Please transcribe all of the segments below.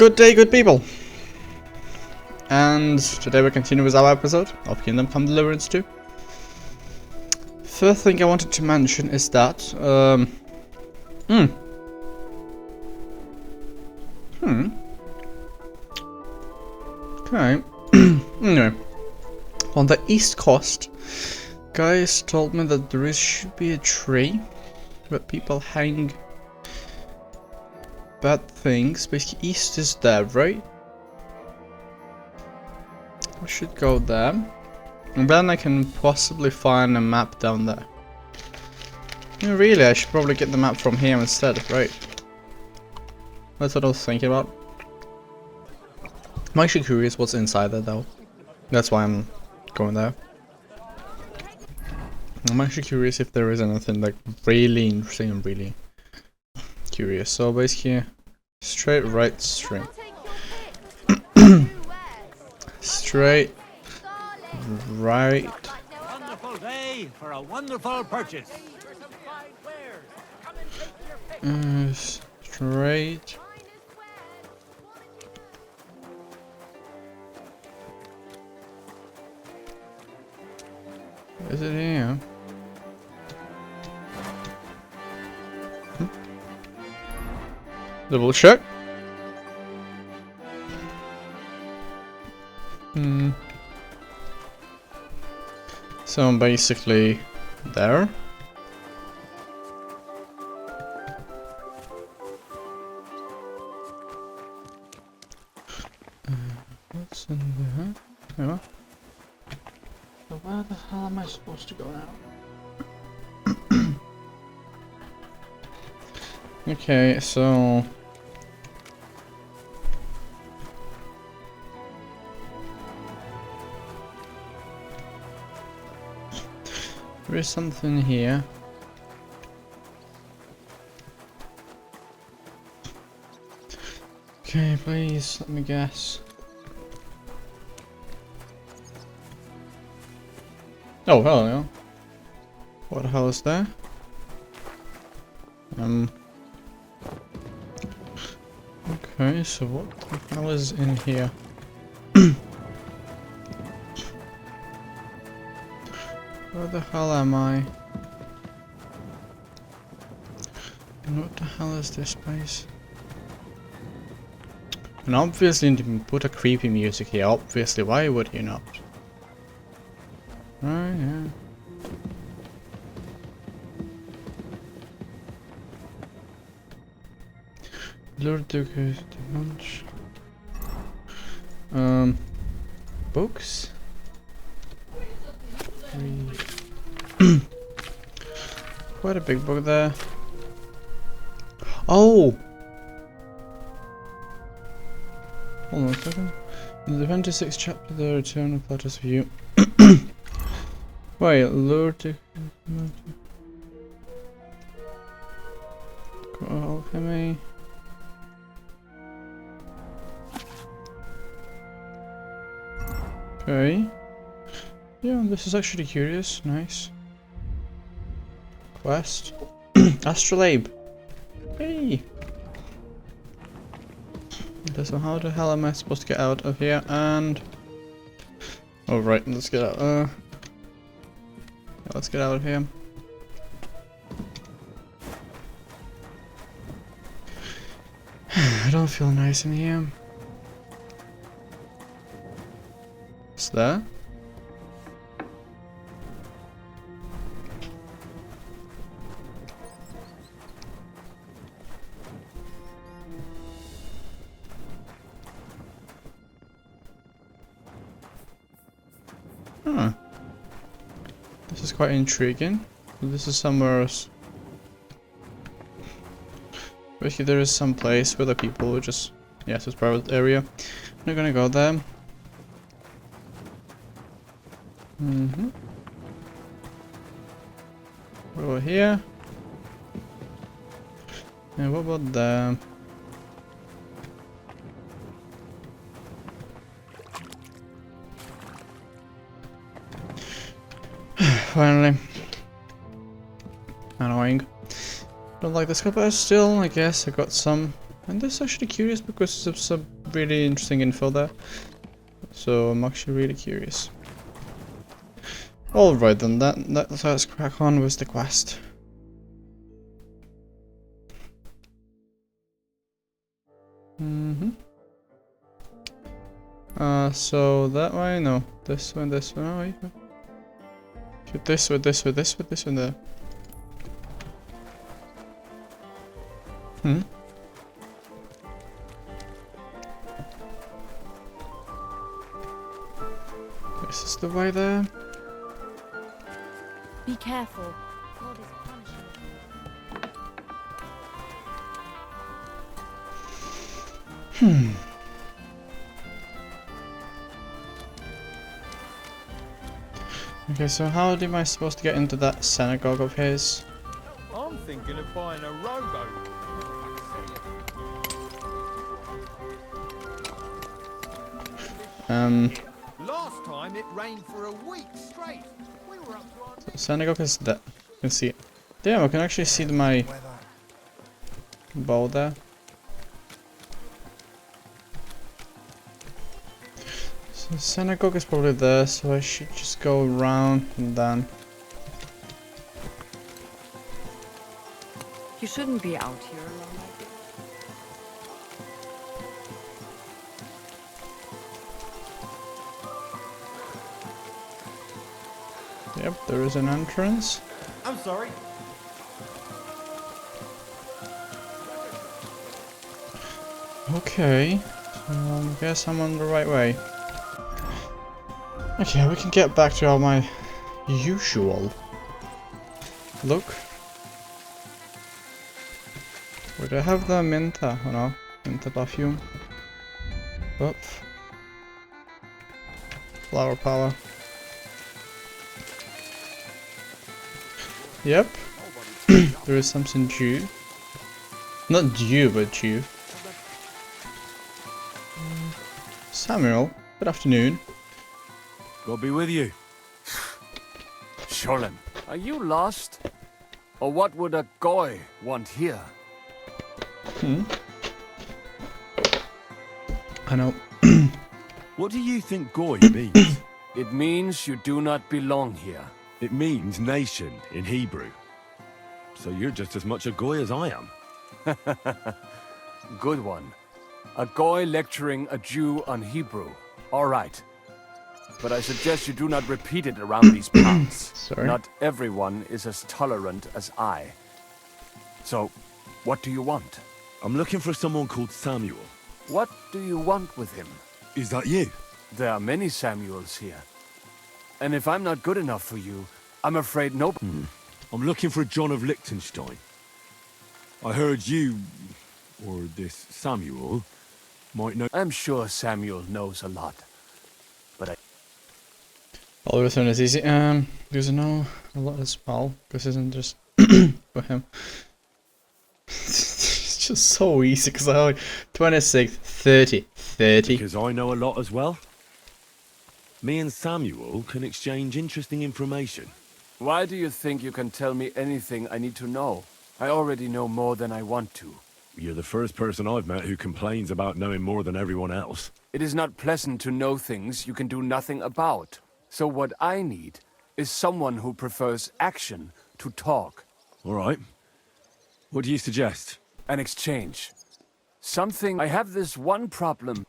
Good day, good people! And today we continue with our episode of Kingdom Come Deliverance 2. First thing I wanted to mention is that, Okay. Anyway, on the east coast, guys told me that there should be a tree where people hang bad things. Basically, east is there, right? I should go there. And then I can possibly find a map down there. Yeah, really, I should probably get the map from here instead, right? That's what I was thinking about. I'm actually curious what's inside there though. That's why I'm going there. I'm actually curious if there is anything like really interesting and really curious. So basically, straight right string. Straight right. Wonderful day for a wonderful purchase. Straight. Is it here? Double check. So I'm basically there. What's in there? Yeah. So where the hell am I supposed to go now? Okay, so there is something here. Okay, please let me guess. Oh, hell yeah. What the hell is there? Okay, so what the hell is in here? Where the hell am I? And what the hell is this place? And obviously you can put a creepy music here, obviously, why would you not? Right, yeah. Lord Duke's Munch. Books? Quite a big book there. Oh! Hold on a second. In the 26th chapter, the return of Plato's view. Wait, Lord Duke. Alchemy. Okay. Yeah, this is actually curious. Nice. Quest. Astrolabe. Hey. Okay, so how the hell am I supposed to get out of here? And oh right, let's get out. Yeah, let's get out of here. I don't feel nice in here. What's that? Huh. This is quite intriguing. This is somewhere else. Basically, there is some place where the people would just... Yes, it's private area. I'm not gonna go there. Over here. And what about there? Finally. Annoying. Don't like this car, but still, I guess I got some And this is actually curious because there's some really interesting info there. So I'm actually really curious. Alright then, let's crack on with the quest. So that way? No. This one, oh, you go. Shoot this way, this way, this way, this one there. This is the way there. Be careful. God is punishing. Okay, so how am I supposed to get into that synagogue of his? I'm thinking of buying a rowboat. Last time it rained for a week straight. We were up to our So synagogue is that. You can see it. Damn, I can actually see my bow there. So synagogue is probably there, so I should just go around and then. You shouldn't be out here alone like this. Yep, there is an entrance. I'm sorry. Okay, so I guess I'm on the right way. Okay, we can get back to my usual look. Would I have the Minta? Oh no, Minta perfume. Up. Flower power. Yep. There is something due. Not due, but due. Samuel, good afternoon. God be with you. Sholem, are you lost? Or what would a goy want here? I know. What do you think goy means? It means you do not belong here. It means nation in Hebrew. So you're just as much a goy as I am. Good one. A goy lecturing a Jew on Hebrew. All right. But I suggest you do not repeat it around these parts. Sorry. Not everyone is as tolerant as I. So, what do you want? I'm looking for someone called Samuel. What do you want with him? Is that you? There are many Samuels here. And if I'm not good enough for you, I'm afraid nobody... I'm looking for John of Liechtenstein. I heard you, or this Samuel, might know... I'm sure Samuel knows a lot. But I... All of a sudden it's easy. Because I know a lot as well. This isn't just for him. It's just so easy because I like 26, 30, 30. Because I know a lot as well. Me and Samuel can exchange interesting information. Why do you think you can tell me anything I need to know? I already know more than I want to. You're the first person I've met who complains about knowing more than everyone else. It is not pleasant to know things you can do nothing about. So what I need is someone who prefers action to talk. All right. What do you suggest? An exchange. Something... I have this one problem.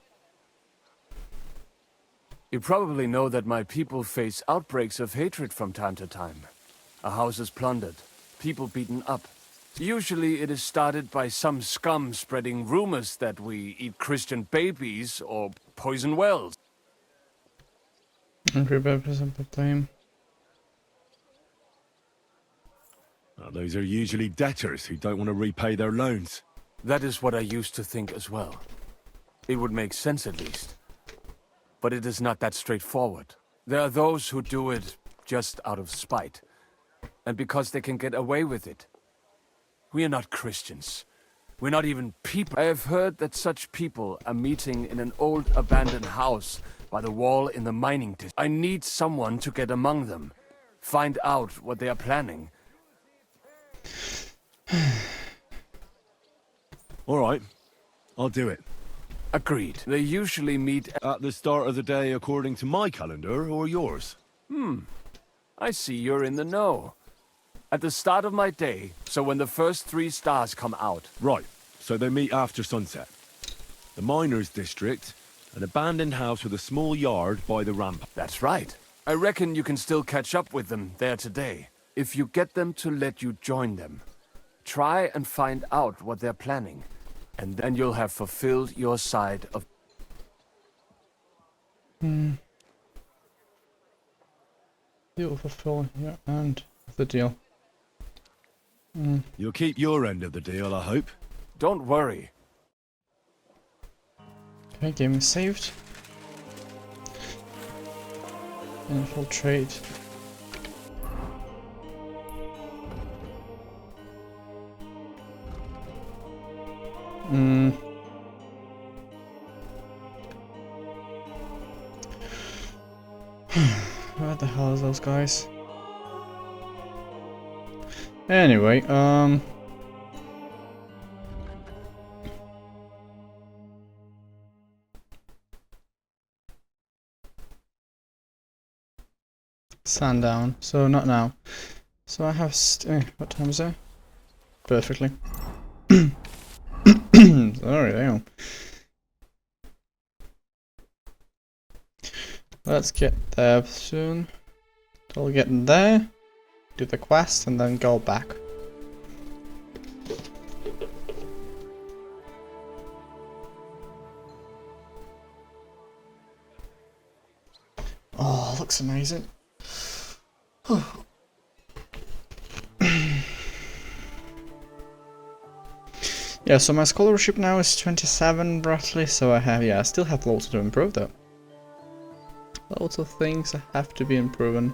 You probably know that my people face outbreaks of hatred from time to time. A house is plundered, people beaten up. Usually it is started by some scum spreading rumors that we eat Christian babies or poison wells. Those are usually debtors who don't want to repay their loans. That is what I used to think as well. It would make sense at least. But it is not that straightforward. There are those who do it just out of spite. And because they can get away with it. We are not Christians. We're not even people. I have heard that such people are meeting in an old abandoned house by the wall in the mining district. I need someone to get among them. Find out what they are planning. All right. I'll do it. Agreed. They usually meet At the start of the day according to my calendar or yours? I see you're in the know. At the start of my day, so when the first 3 stars come out. Right, so they meet after sunset. The miners' district, an abandoned house with a small yard by the ramp. That's right. I reckon you can still catch up with them there today, if you get them to let you join them. Try and find out what they're planning, and then you'll have fulfilled your side of... You'll fulfill your end of the deal. You'll keep your end of the deal, I hope. Don't worry. Okay, game is saved. Infiltrate. Where the hell are those guys? Anyway, sundown. So not now. So I have what time is it? Perfectly. Sorry, damn. Let's get there soon. So we'll get there, do the quest, and then go back. Oh, looks amazing. Yeah, so my scholarship now is 27 roughly, so I still have loads to improve though. Loads of things have to be improved.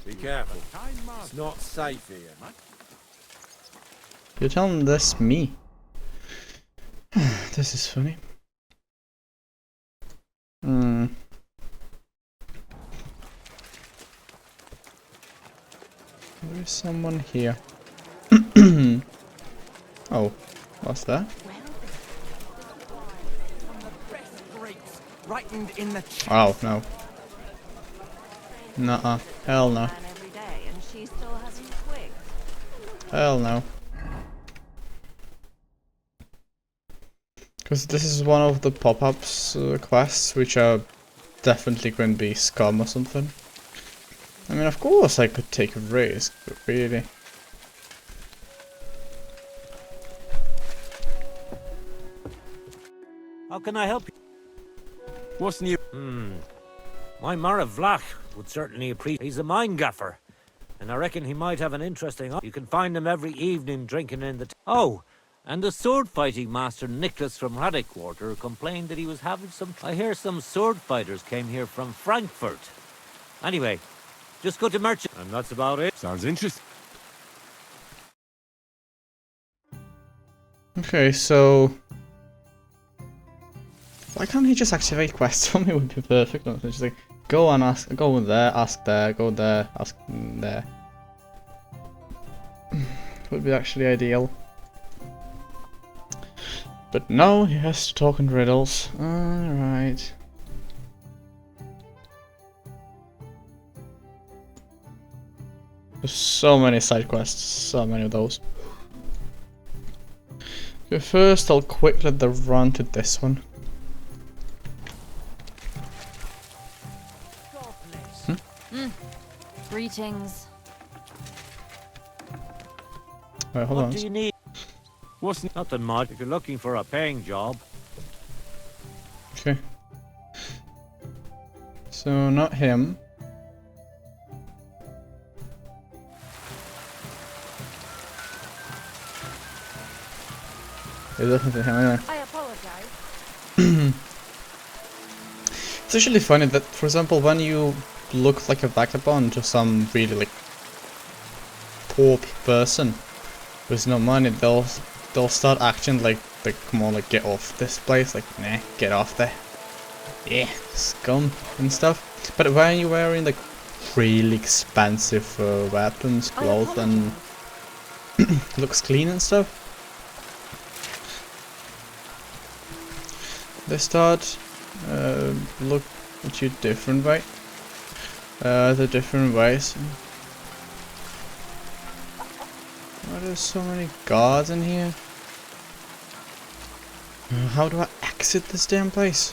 Be careful. It's not safe here. You're telling this me? This is funny. There is someone here. Oh, what's that? Oh, no. Nuh-uh. Hell no. Hell no. Because this is one of the pop-ups quests, which are definitely going to be scum or something. I mean, of course I could take a risk, but really... How can I help you? What's new? My Mara Vlach would certainly appreciate. He's a mine gaffer, and I reckon he might have an interesting. You can find him every evening drinking in the. Oh, and the sword fighting master Nicholas from Radicwater complained that he was having some. I hear some sword fighters came here from Frankfurt. Anyway, just go to merchant, and that's about it. Sounds interesting. Okay, so... why can't he just activate quests for me? Would be perfect. No, just like, go and ask, go there, ask there, go there, ask there. Would be actually ideal. But no, he has to talk in riddles. Alright. There's so many side quests, so many of those. Okay, first I'll quickly run to this one. Greetings. Wait, hold What on. do you need? What's Nothing much. If you're looking for a paying job. Okay. So, not him. It doesn't him anyway. I apologize. It's actually funny that, for example, when you look like a vagabond to some really like poor person with no money, they'll start acting like like, come on, like, get off this place. Like, nah, get off there. Yeah, scum and stuff. But why are you wearing, like, really expensive weapons, clothes, and looks clean and stuff? They start look at you different way. The different ways. Why are there so many guards in here? How do I exit this damn place?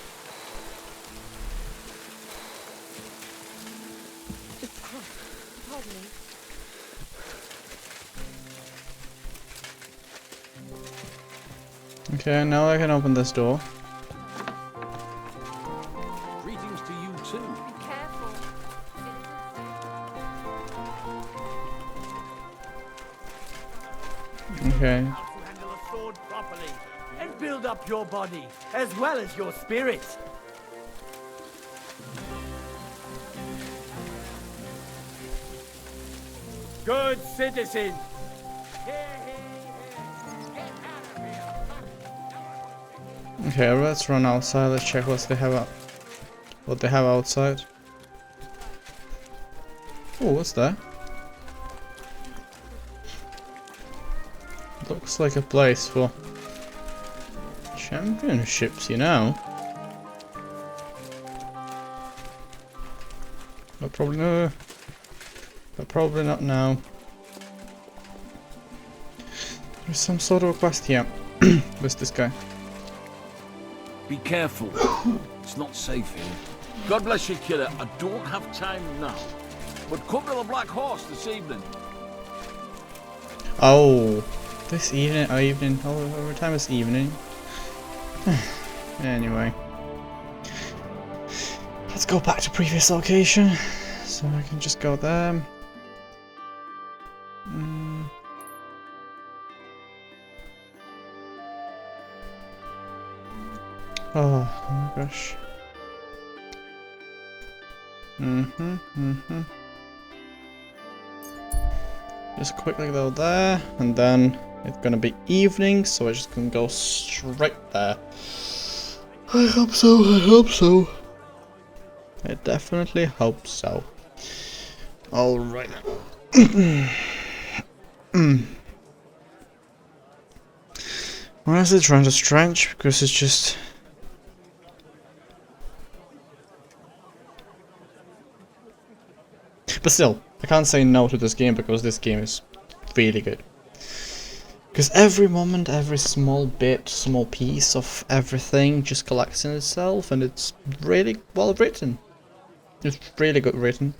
Pardon me. Okay, now I can open this door. Greetings to you too. Be careful. Okay. How to handle a sword properly and build up your body as well as your spirit. Good citizen. Okay, let's run outside. Let's check what they have outside. Oh, what's that? Looks like a place for championships, you know. But probably no. But probably not now. There's some sort of quest here. Where's this guy? Be careful. It's not safe here. God bless you, kidder. I don't have time now. But come to the Black Horse this evening. Oh, this evening. Oh, evening. Oh, every time it's evening. Anyway, let's go back to previous location. So I can just go there. Oh my gosh. Just quickly go there, and then it's gonna be evening, so I just can go straight there. I hope so, I hope so. I definitely hope so. Alright then. Honestly, trying to strange because it's just. But still, I can't say no to this game because this game is really good. Because every moment, every small bit, small piece of everything just collects in itself, and it's really well written. It's really good written.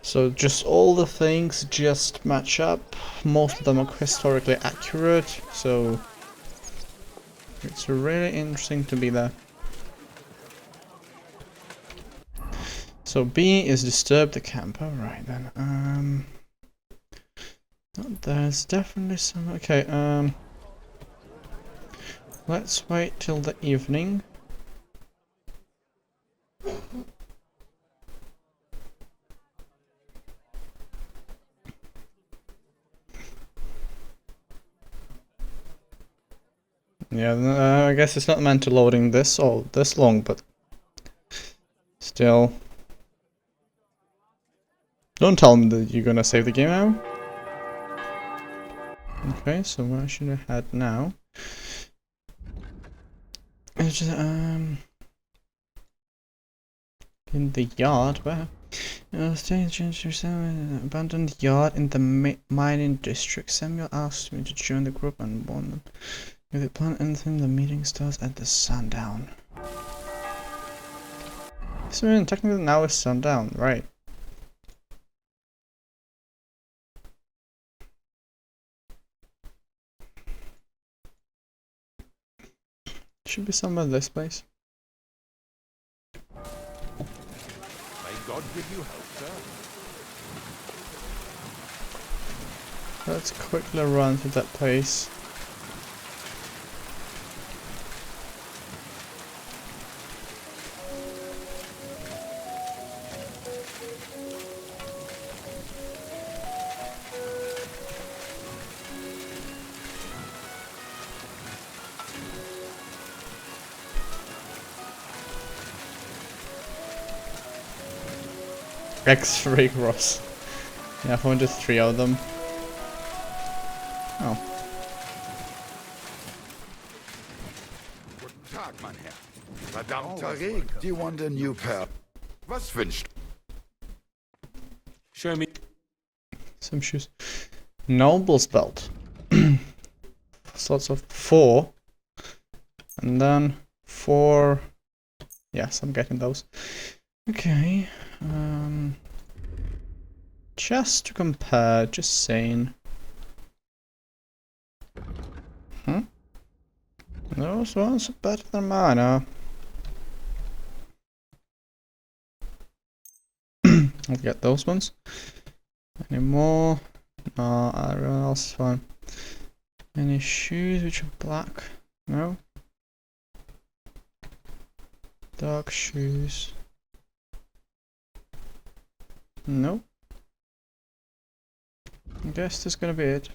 So just all the things just match up. Most of them are historically accurate, so it's really interesting to be there. So B is disturb the camper, right then. There's definitely some. Okay, let's wait till the evening. Yeah, I guess it's not meant to loading this all this long, but still. Don't tell me that you're gonna save the game now. Okay, so where should I head now? It's just, in the yard, where? Abandoned yard in the mining district. Samuel asked me to join the group and warn them. If they plan anything, the meeting starts at the sundown. So technically now it's sundown, right? Should be somewhere this place. May God give you help, sir. Let's quickly run to that place. X-ray cross. Yeah, 403 of them. Oh. Guten Tag, mein Herr. Verdammter Regen. Do you want a new pair? Was wünscht? Show me. Some shoes. Noble's belt. Slots of 4. And then 4. Yes, I'm getting those. Okay. Just to compare, just saying. Those ones are better than mine, huh? I'll get those ones. Any more? No, everyone else is fine. Any shoes which are black? No. Dark shoes. No. I guess that's gonna be it.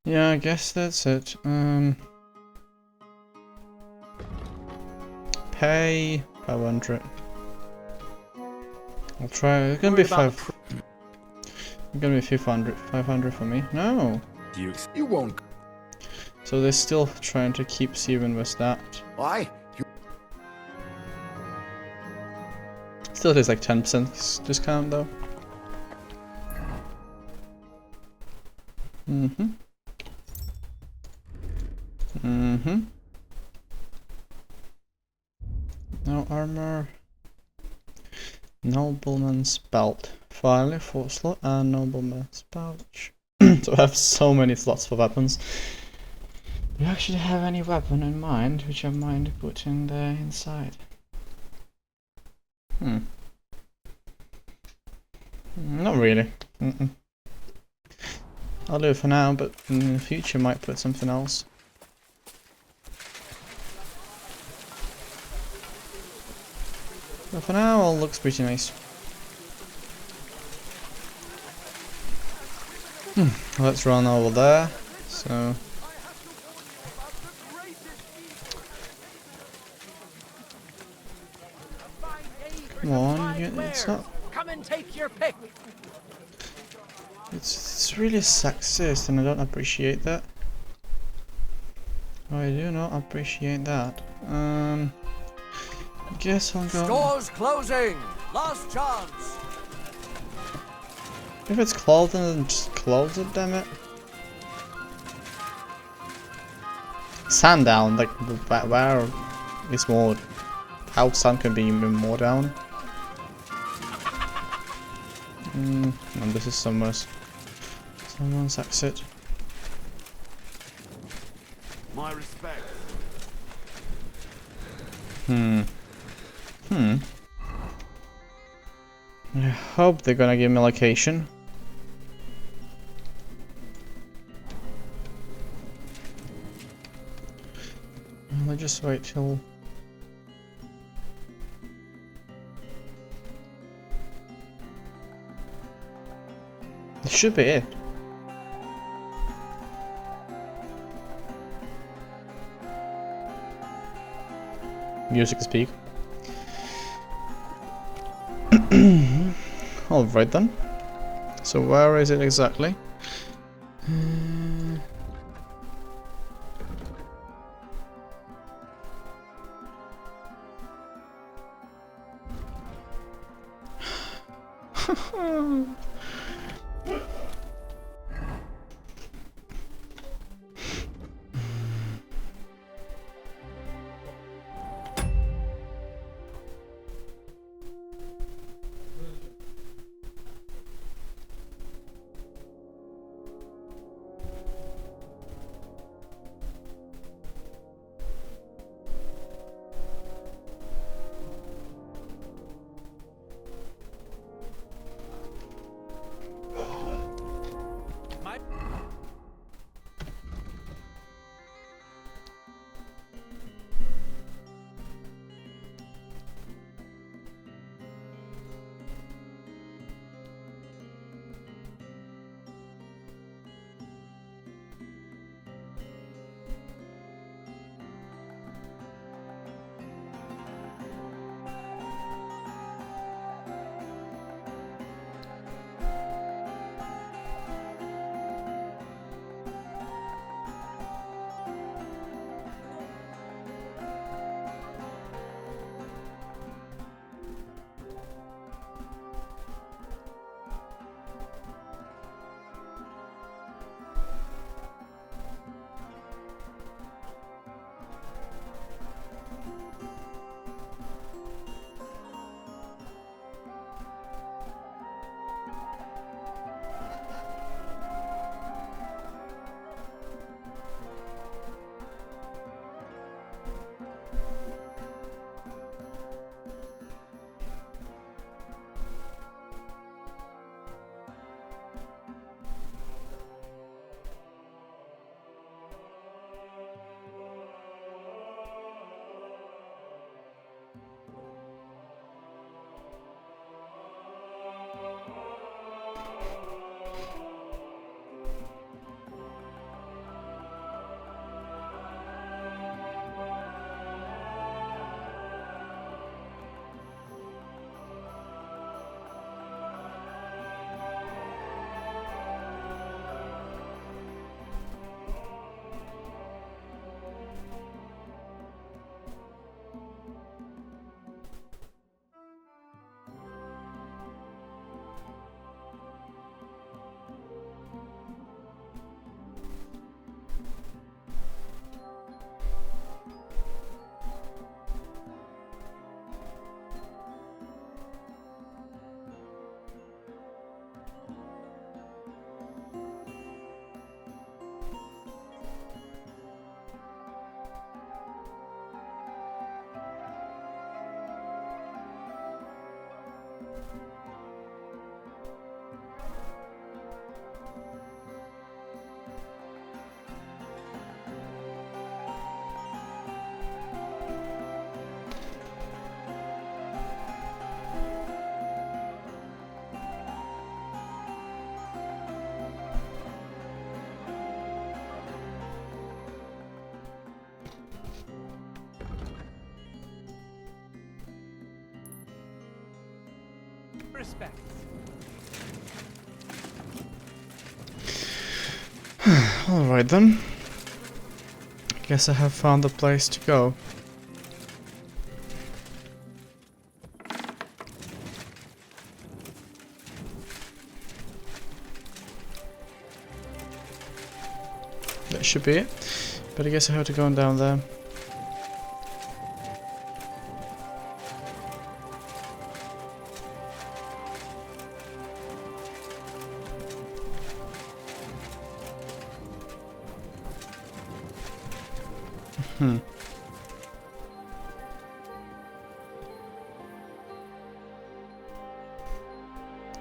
Yeah, I guess that's it. Pay 500. I'll try. It's gonna be 5. It's gonna be 500. 500 for me. No. You won't. So they're still trying to keep even with that. Why? Still is like 10% discount though. No armor. Nobleman's belt. Finally, 4 slot and nobleman's pouch. So I have so many slots for weapons. Do you actually have any weapon in mind which I mind putting there inside? Not really. I'll do it for now, but in the future might put something else. But for now, all looks pretty nice. Let's run over there. So. Come on, it's not. Come and take your pick. It's really sexist, and I don't appreciate that. I do not appreciate that. I guess I'll go. Stores closing. Last chance. If it's closed, then just close it, damn it. Sand down, like where is more? How sand can be even more down? And this is someone's exit. My respect. I hope they're gonna give me location. I'll just wait till. This should be it. Music speak. Alright then. So where is it exactly? Respect. Alright then. Guess I have found the place to go. That should be it. But I guess I have to go on down there.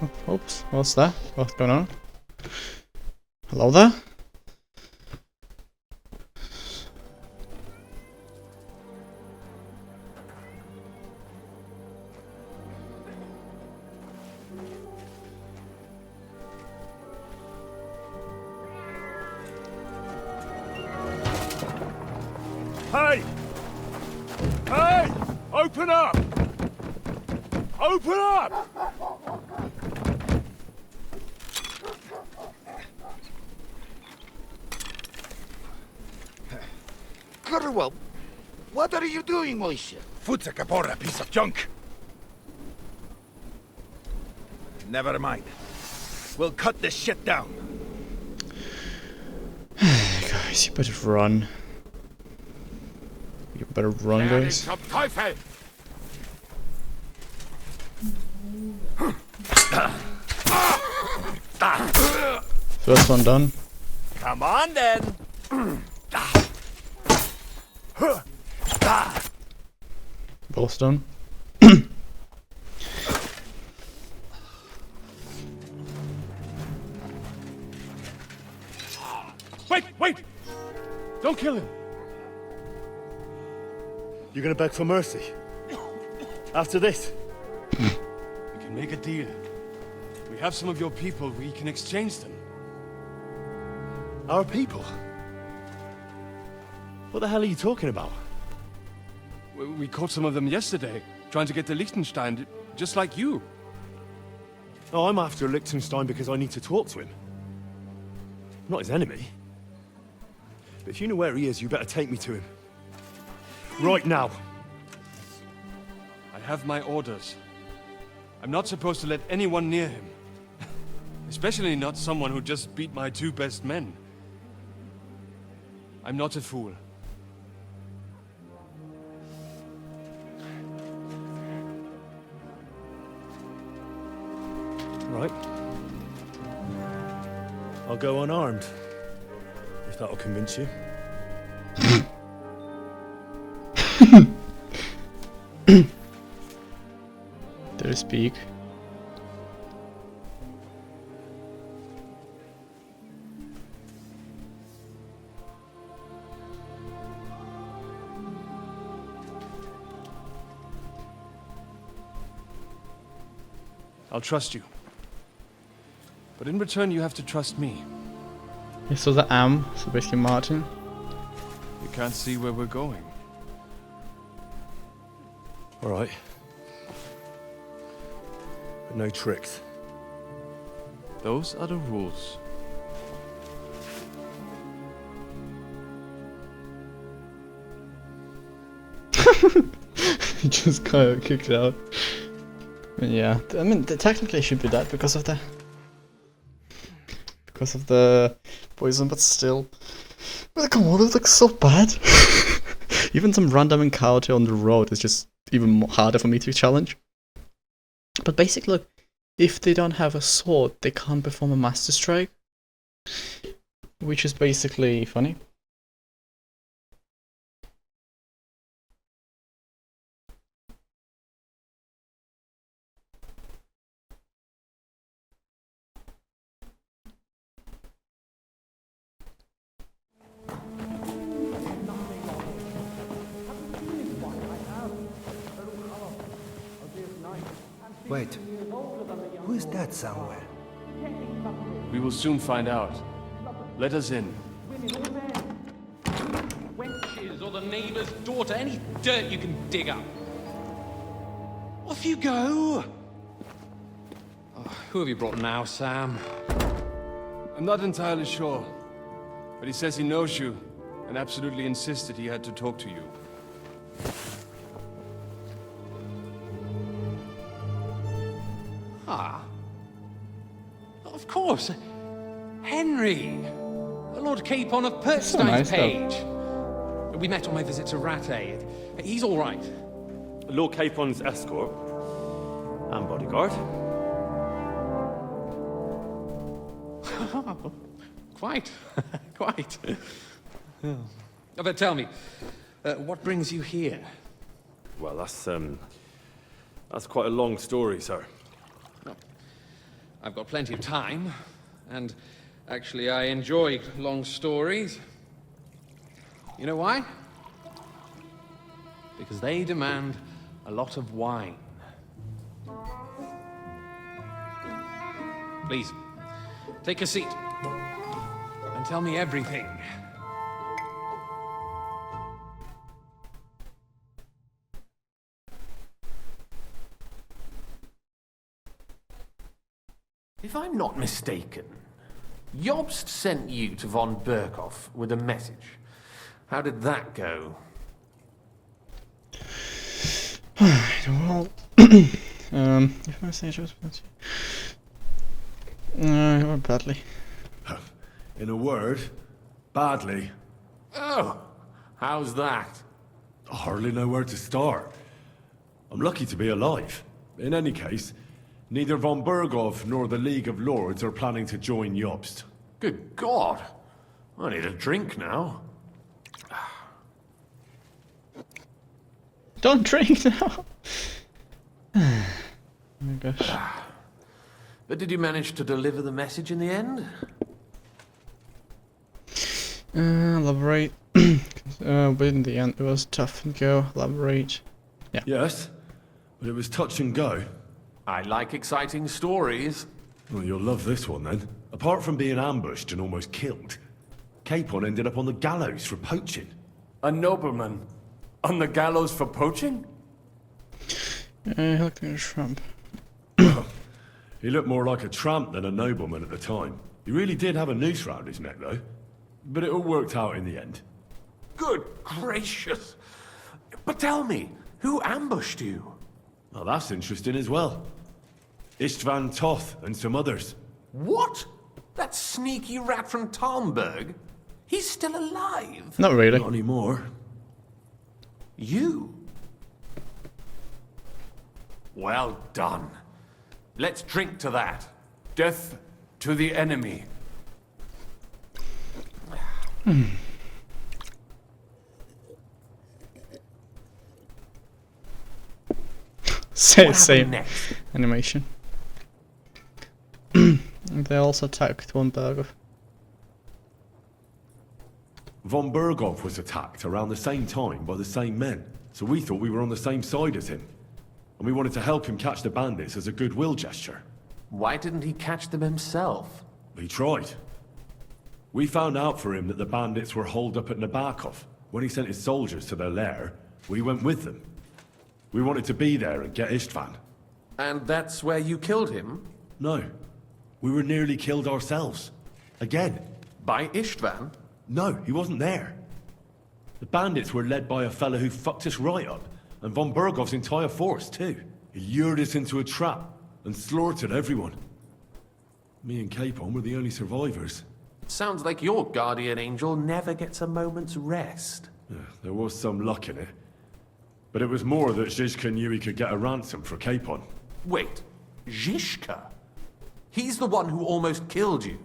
Oh, oops, what's that? What's going on? Hello there? Hey! Hey! Open up! Open up! Gurwell, what are you doing, Moisha? Foot's a cabora, piece of junk. Never mind. We'll cut this shit down. Guys, you better run. You better run, guys. First one done. Come on, then. Both done. Wait! Don't kill him! You're gonna beg for mercy? After this? We can make a deal. We have some of your people, we can exchange them. Our people? What the hell are you talking about? We caught some of them yesterday, trying to get to Liechtenstein, just like you. Oh, I'm after Liechtenstein because I need to talk to him. I'm not his enemy. But if you know where he is, you better take me to him. Right now. I have my orders. I'm not supposed to let anyone near him. Especially not someone who just beat my 2 best men. I'm not a fool. Right. I'll go unarmed. If that'll convince you. Did I speak? I'll trust you. But in return, you have to trust me. Yeah, so the so basically Martin. You can't see where we're going. All right. But no tricks. Those are the rules. He just kind of kicked out. Yeah, I mean, technically it should be that because of the poison, but still. But come on, it looks so bad. Even some random encounter on the road is just even more harder for me to challenge. But basically, look, if they don't have a sword, they can't perform a master strike, which is basically funny. Wait, who is that somewhere? We will soon find out. Let us in. Wenches or the neighbour's daughter, any dirt you can dig up. Off you go! Who have you brought now, Sam? I'm not entirely sure, but he says he knows you and absolutely insisted he had to talk to you. Ah. Of course. Henry. Lord Capon of Perkstein's page. We met on my visit to Rattay. He's all right. Lord Capon's escort and bodyguard. Quite. Quite. But tell me, what brings you here? Well, that's quite a long story, sir. Well, I've got plenty of time, and actually I enjoy long stories. You know why? Because they demand a lot of wine. Please, take a seat and tell me everything. If I'm not mistaken, Jobst sent you to von Berkhoff with a message. How did that go? Well, if I say just badly. In a word, badly. Oh, how's that? I hardly know where to start. I'm lucky to be alive. In any case, neither von Berghoff nor the League of Lords are planning to join Jobst. Good God. I need a drink now. Don't drink now. Oh my gosh. But did you manage to deliver the message in the end? Elaborate. But in the end, it was tough and go. Elaborate. Yeah. Yes, but it was touch and go. I like exciting stories. Well, you'll love this one then. Apart from being ambushed and almost killed, Capon ended up on the gallows for poaching. A nobleman on the gallows for poaching? He looked like a tramp. He looked more like a tramp than a nobleman at the time. He really did have a noose round his neck, though. But it all worked out in the end. Good gracious. But tell me, who ambushed you? Well, that's interesting as well. Istvan Toth and some others. What? That sneaky rat from Talmberg? He's still alive? Not really. Not anymore. You? Well done. Let's drink to that. Death to the enemy. Same animation. They also attacked von Berghoff. Von Berghoff was attacked around the same time by the same men, so we thought we were on the same side as him. And we wanted to help him catch the bandits as a goodwill gesture. Why didn't he catch them himself? He tried. We found out for him that the bandits were holed up at Nabokov. When he sent his soldiers to their lair, we went with them. We wanted to be there and get Istvan. And that's where you killed him? No. We were nearly killed ourselves. Again. By Istvan? No, he wasn't there. The bandits were led by a fellow who fucked us right up, and von Berghoff's entire force, too. He lured us into a trap and slaughtered everyone. Me and Capon were the only survivors. Sounds like your guardian angel never gets a moment's rest. Yeah, there was some luck in it. But it was more that Zizka knew he could get a ransom for Capon. Wait, Zizka? He's the one who almost killed you.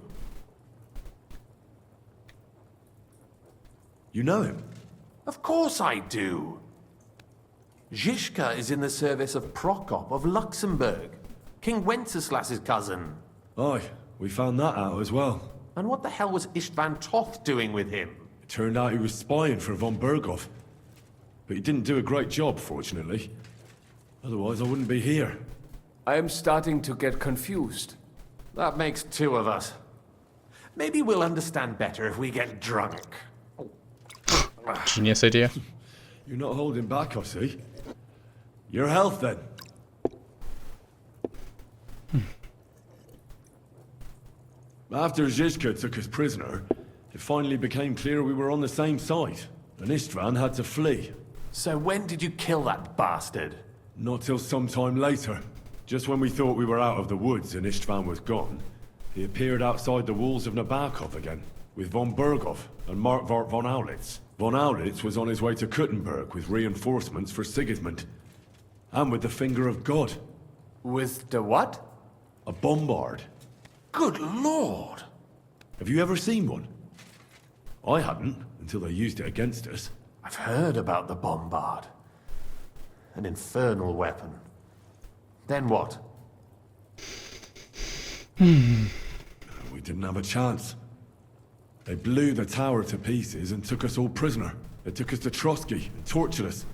You know him? Of course I do. Zizka is in the service of Prokop of Luxembourg, King Wenceslas's cousin. Aye, we found that out as well. And what the hell was Istvan Toth doing with him? It turned out he was spying for von Berghoff. But he didn't do a great job, fortunately. Otherwise, I wouldn't be here. I am starting to get confused. That makes two of us. Maybe we'll understand better if we get drunk. Genius idea. You're not holding back, I see. Your health, then. After Zizka took us prisoner, it finally became clear we were on the same side, and Istvan had to flee. So when did you kill that bastard? Not till some time later. Just when we thought we were out of the woods and Istvan was gone, he appeared outside the walls of Nabokov again, with von Berghoff and Markvart von Aulitz. Von Aulitz was on his way to Kuttenberg with reinforcements for Sigismund. And with the finger of God. With the what? A bombard. Good lord! Have you ever seen one? I hadn't, until they used it against us. I've heard about the bombard. An infernal weapon. Then what? We didn't have a chance. They blew the tower to pieces and took us all prisoner. They took us to Trotsky and tortured us.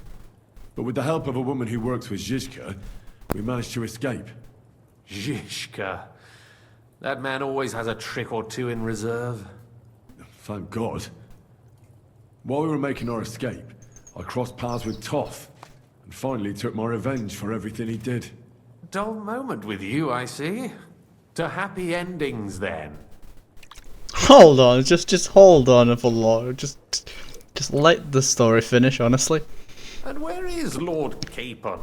But with the help of a woman who works with Zizka, we managed to escape. Zizka. That man always has a trick or two in reserve. Thank God. While we were making our escape, I crossed paths with Toth, and finally took my revenge for everything he did. Dull moment with you, I see. To happy endings, then. Hold on, just hold on for long. Just let the story finish, honestly. And where is Lord Capon?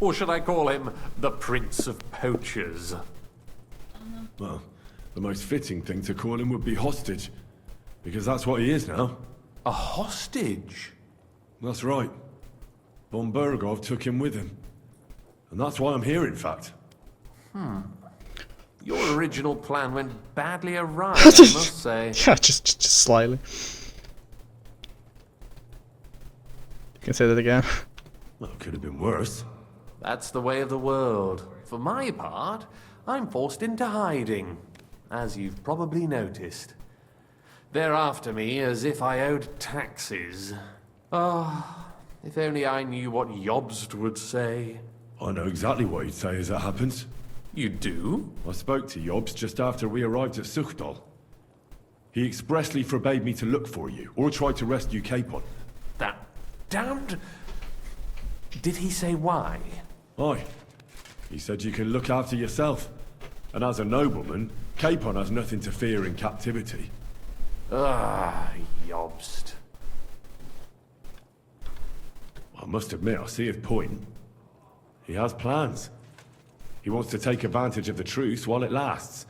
Or should I call him the Prince of Poachers? Well, the most fitting thing to call him would be hostage, because that's what he is now. A hostage? That's right. Von Berghoff took him with him. And that's why I'm here, in fact. Your original plan went badly awry, I must say. Yeah, just slightly. You can say that again. Well, it could have been worse. That's the way of the world. For my part, I'm forced into hiding, as you've probably noticed. They're after me as if I owed taxes. Ah, if only I knew what Jobst would say. I know exactly what he'd say as it happens. You do? I spoke to Jobst just after we arrived at Suchdal. He expressly forbade me to look for you, or try to rescue Capon. That damned... Did he say why? Aye. He said you can look after yourself. And as a nobleman, Capon has nothing to fear in captivity. Ah, Jobst. I must admit, I see his point. He has plans. He wants to take advantage of the truce while it lasts.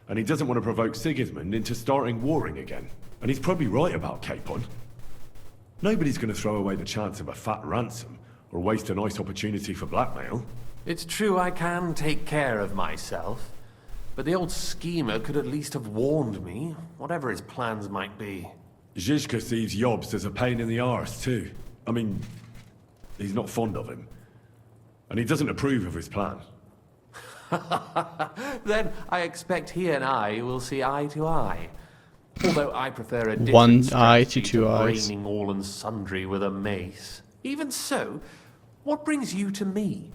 And he doesn't want to provoke Sigismund into starting warring again. And he's probably right about Capon. Nobody's going to throw away the chance of a fat ransom, or waste a nice opportunity for blackmail. It's true I can take care of myself. But the old schemer could at least have warned me, whatever his plans might be. Zizka sees Jobst as a pain in the arse, too. I mean, he's not fond of him. And he doesn't approve of his plan. Then I expect he and I will see eye to eye. Although I prefer a different one eye to strategy two eyes. braining all and sundry with a mace. Even so, what brings you to me?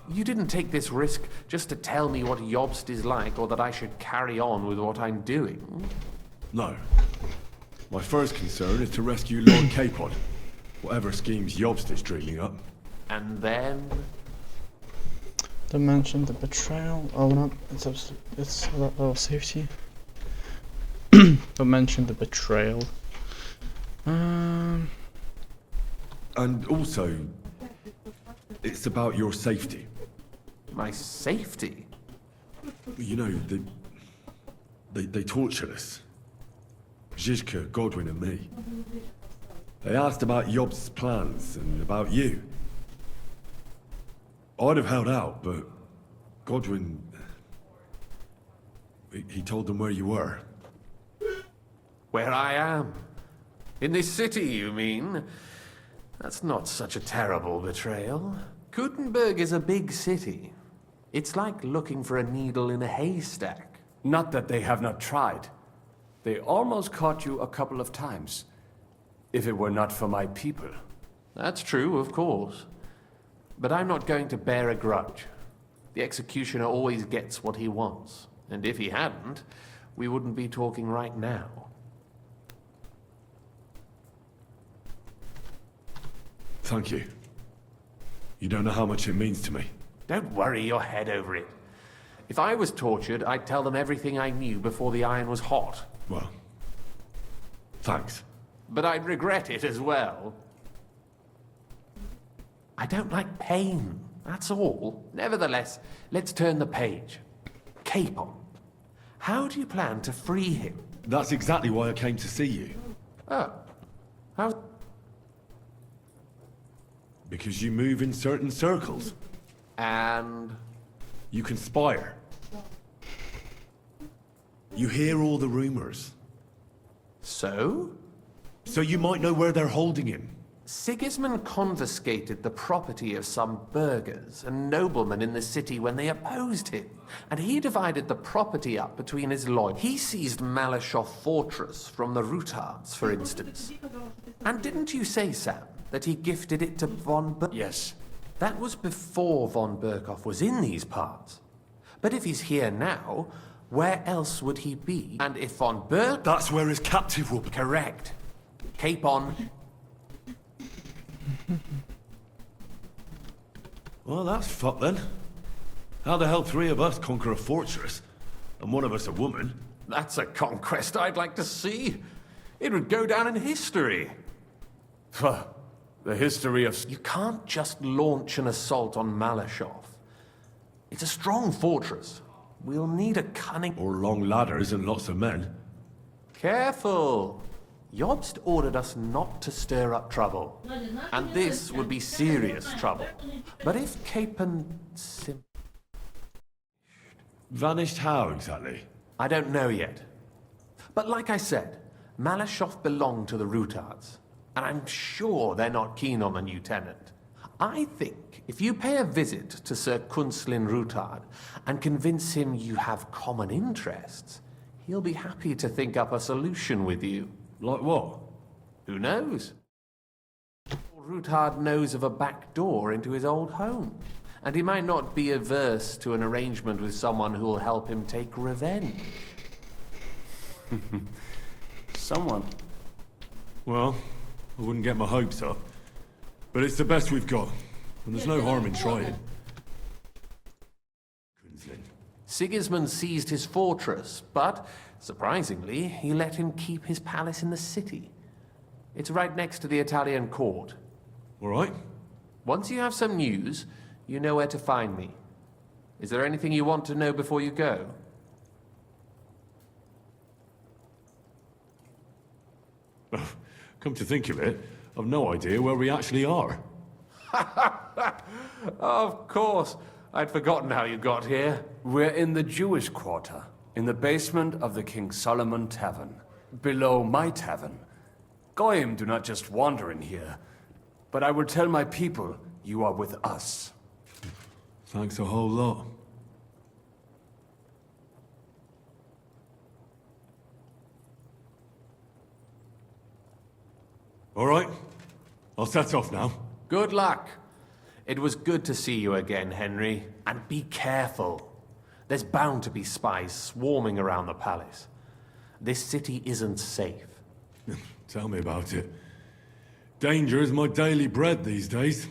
You didn't take this risk just to tell me what Jobst is like, or that I should carry on with what I'm doing. No. My first concern is to rescue Lord Capon, whatever schemes Jobst is dreaming up. And then... Don't mention the betrayal. Oh no, it's about safety. Don't mention the betrayal. And also, it's about your safety. My safety? You know, they tortured us. Zizka, Godwin and me. They asked about Jobst's plans and about you. I'd have held out, but Godwin... He told them where you were. Where I am? In this city, you mean? That's not such a terrible betrayal. Kuttenberg is a big city. It's like looking for a needle in a haystack. Not that they have not tried. They almost caught you a couple of times. If it were not for my people. That's true, of course. But I'm not going to bear a grudge. The executioner always gets what he wants. And if he hadn't, we wouldn't be talking right now. Thank you. You don't know how much it means to me. Don't worry your head over it. If I was tortured, I'd tell them everything I knew before the iron was hot. Well, thanks. But I'd regret it as well. I don't like pain, that's all. Nevertheless, let's turn the page. Capon. How do you plan to free him? That's exactly why I came to see you. Oh. How? Because you move in certain circles. And? You conspire. You hear all the rumors. So? So you might know where they're holding him. Sigismund confiscated the property of some burghers and noblemen in the city when they opposed him, and he divided the property up between his loyal. He seized Malashov Fortress from the Rutards, for instance. And didn't you say, Sam, that he gifted it to von Berkhoff? Yes. That was before von Berkhoff was in these parts. But if he's here now, where else would he be? And if von Berkhoff... That's where his captive will be. Correct. Capon. Well, that's fucked then. How the hell 3 of us conquer a fortress, and one of us a woman? That's a conquest I'd like to see. It would go down in history. The history of... You can't just launch an assault on Malashov. It's a strong fortress. We'll need a cunning... Or long ladders and lots of men. Careful! Jobst ordered us not to stir up trouble. And this would be serious trouble. But if Capon... Vanished how, exactly? I don't know yet. But like I said, Malashov belonged to the Rutards. And I'm sure they're not keen on the new tenant. I think if you pay a visit to Sir Kunslin Rutard and convince him you have common interests, he'll be happy to think up a solution with you. Like what? Who knows? Rutard knows of a back door into his old home, and he might not be averse to an arrangement with someone who will help him take revenge. Someone. Well, I wouldn't get my hopes up, but it's the best we've got, and there's no harm in trying. Sigismund seized his fortress, but, surprisingly, he let him keep his palace in the city. It's right next to the Italian court. All right. Once you have some news, you know where to find me. Is there anything you want to know before you go? Come to think of it, I've no idea where we actually are. Of course. I'd forgotten how you got here. We're in the Jewish quarter, in the basement of the King Solomon Tavern, below my tavern. Goyim do not just wander in here, but I will tell my people you are with us. Thanks a whole lot. All right, I'll set off now. Good luck. It was good to see you again, Henry. And be careful. There's bound to be spies swarming around the palace. This city isn't safe. Tell me about it. Danger is my daily bread these days.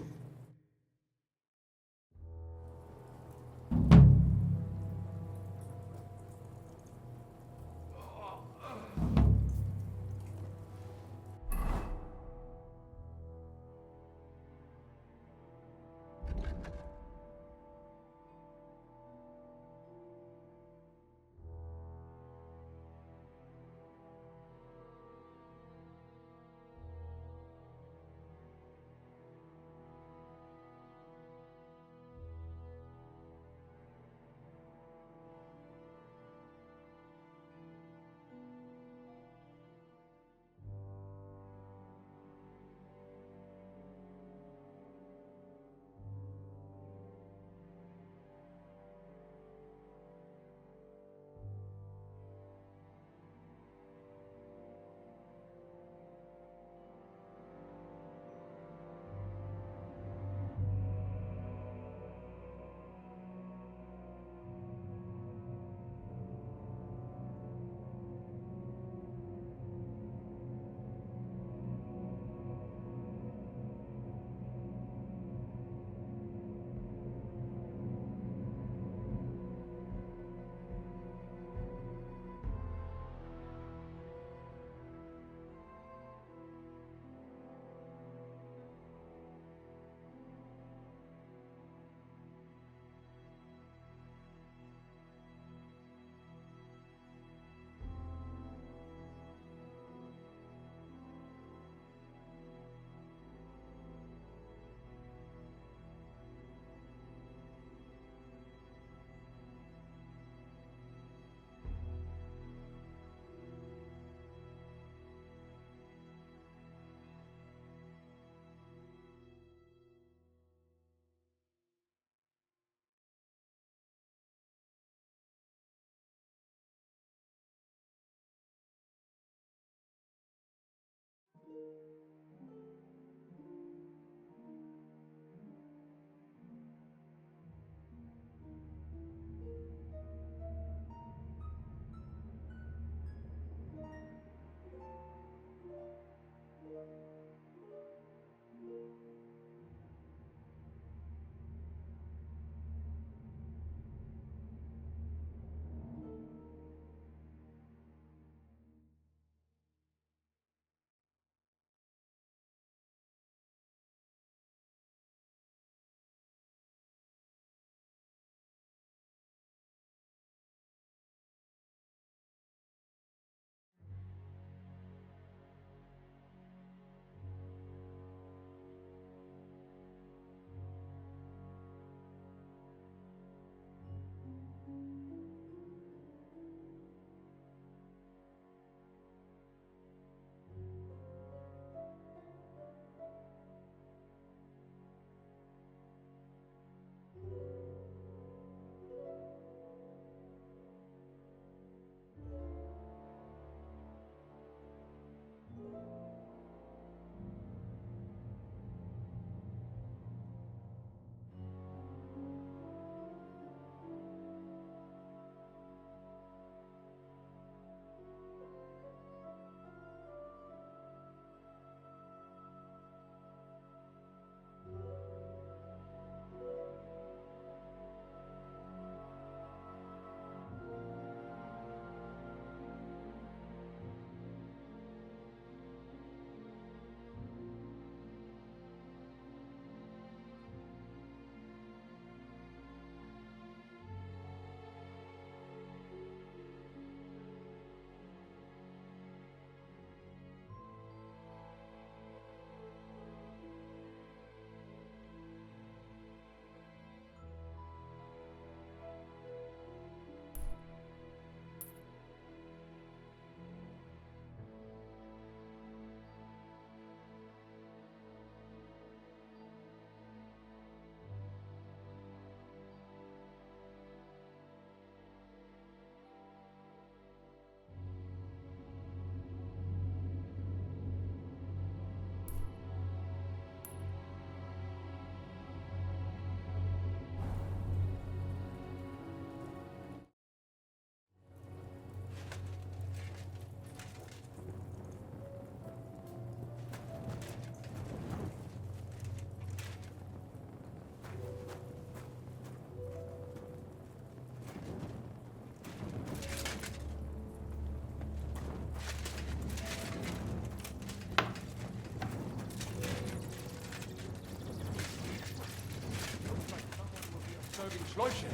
Schläuche.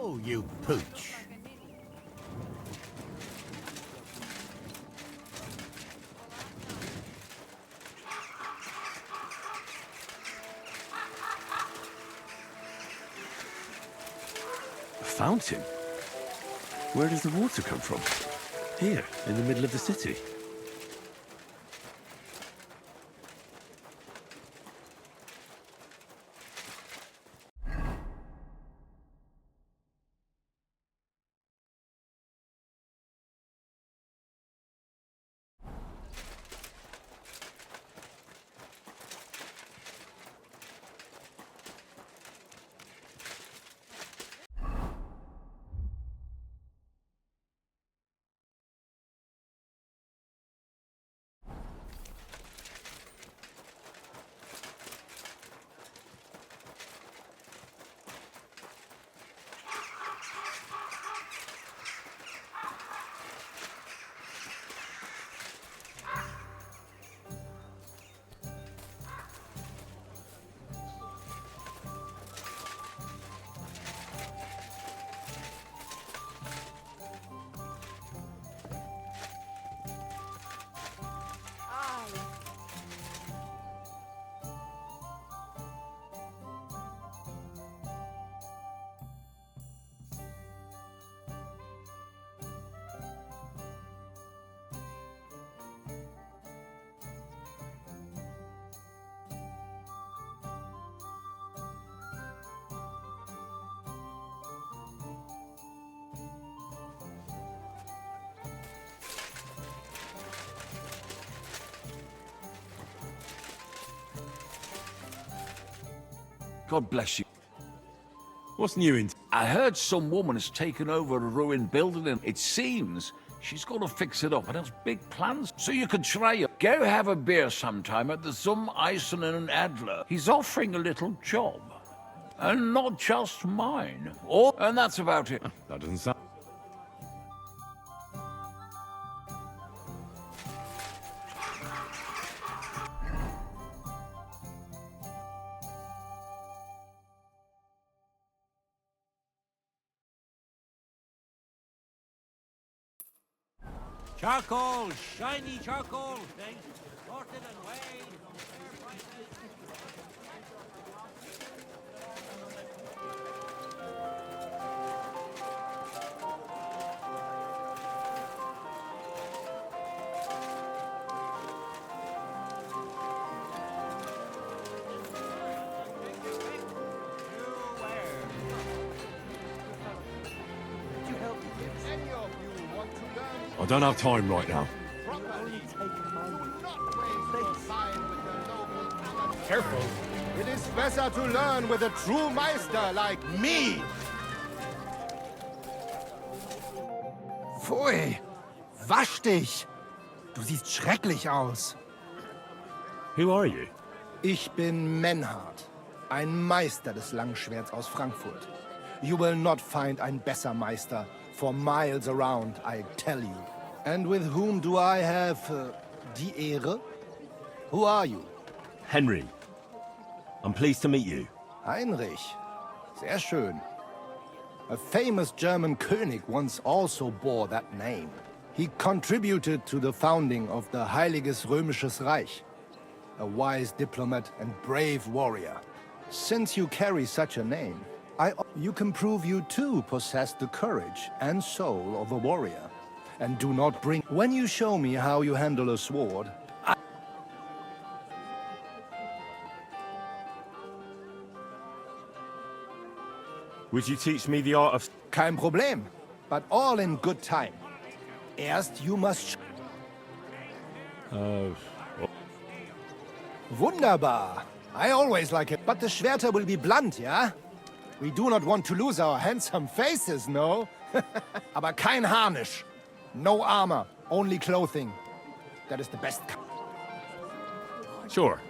Oh, you pooch. A fountain? Where does the water come from? Here, in the middle of the city. God bless you. What's new in... I heard some woman has taken over a ruined building and it seems she's going to fix it up and has big plans. So you could try it. Go have a beer sometime at the Zum Eisen and Adler. He's offering a little job. And not just mine. And that's about it. That doesn't sound... Charcoal! Shiny charcoal! Thanks. Sorted and weighed. Fair prices. I don't have time right now. Careful. It is better to learn with a true Meister like me. Pfui! Wasch dich! Du siehst schrecklich aus. Who are you? Ich bin Menhard, ein Meister des Langschwerts aus Frankfurt. You will not find ein besser Meister for miles around, I tell you. And with whom do I have die Ehre? Who are you? Henry. I'm pleased to meet you. Heinrich. Sehr schön. A famous German König once also bore that name. He contributed to the founding of the Heiliges Römisches Reich. A wise diplomat and brave warrior. Since you carry such a name, you can prove you too possess the courage and soul of a warrior. And do not bring... When you show me how you handle a sword, Would you teach me the art of... Kein Problem, but all in good time. Erst you must... Wunderbar. I always like it. But the Schwerter will be blunt, yeah? We do not want to lose our handsome faces, no? Aber kein Harnisch. No armor, only clothing. That is the best. Sure.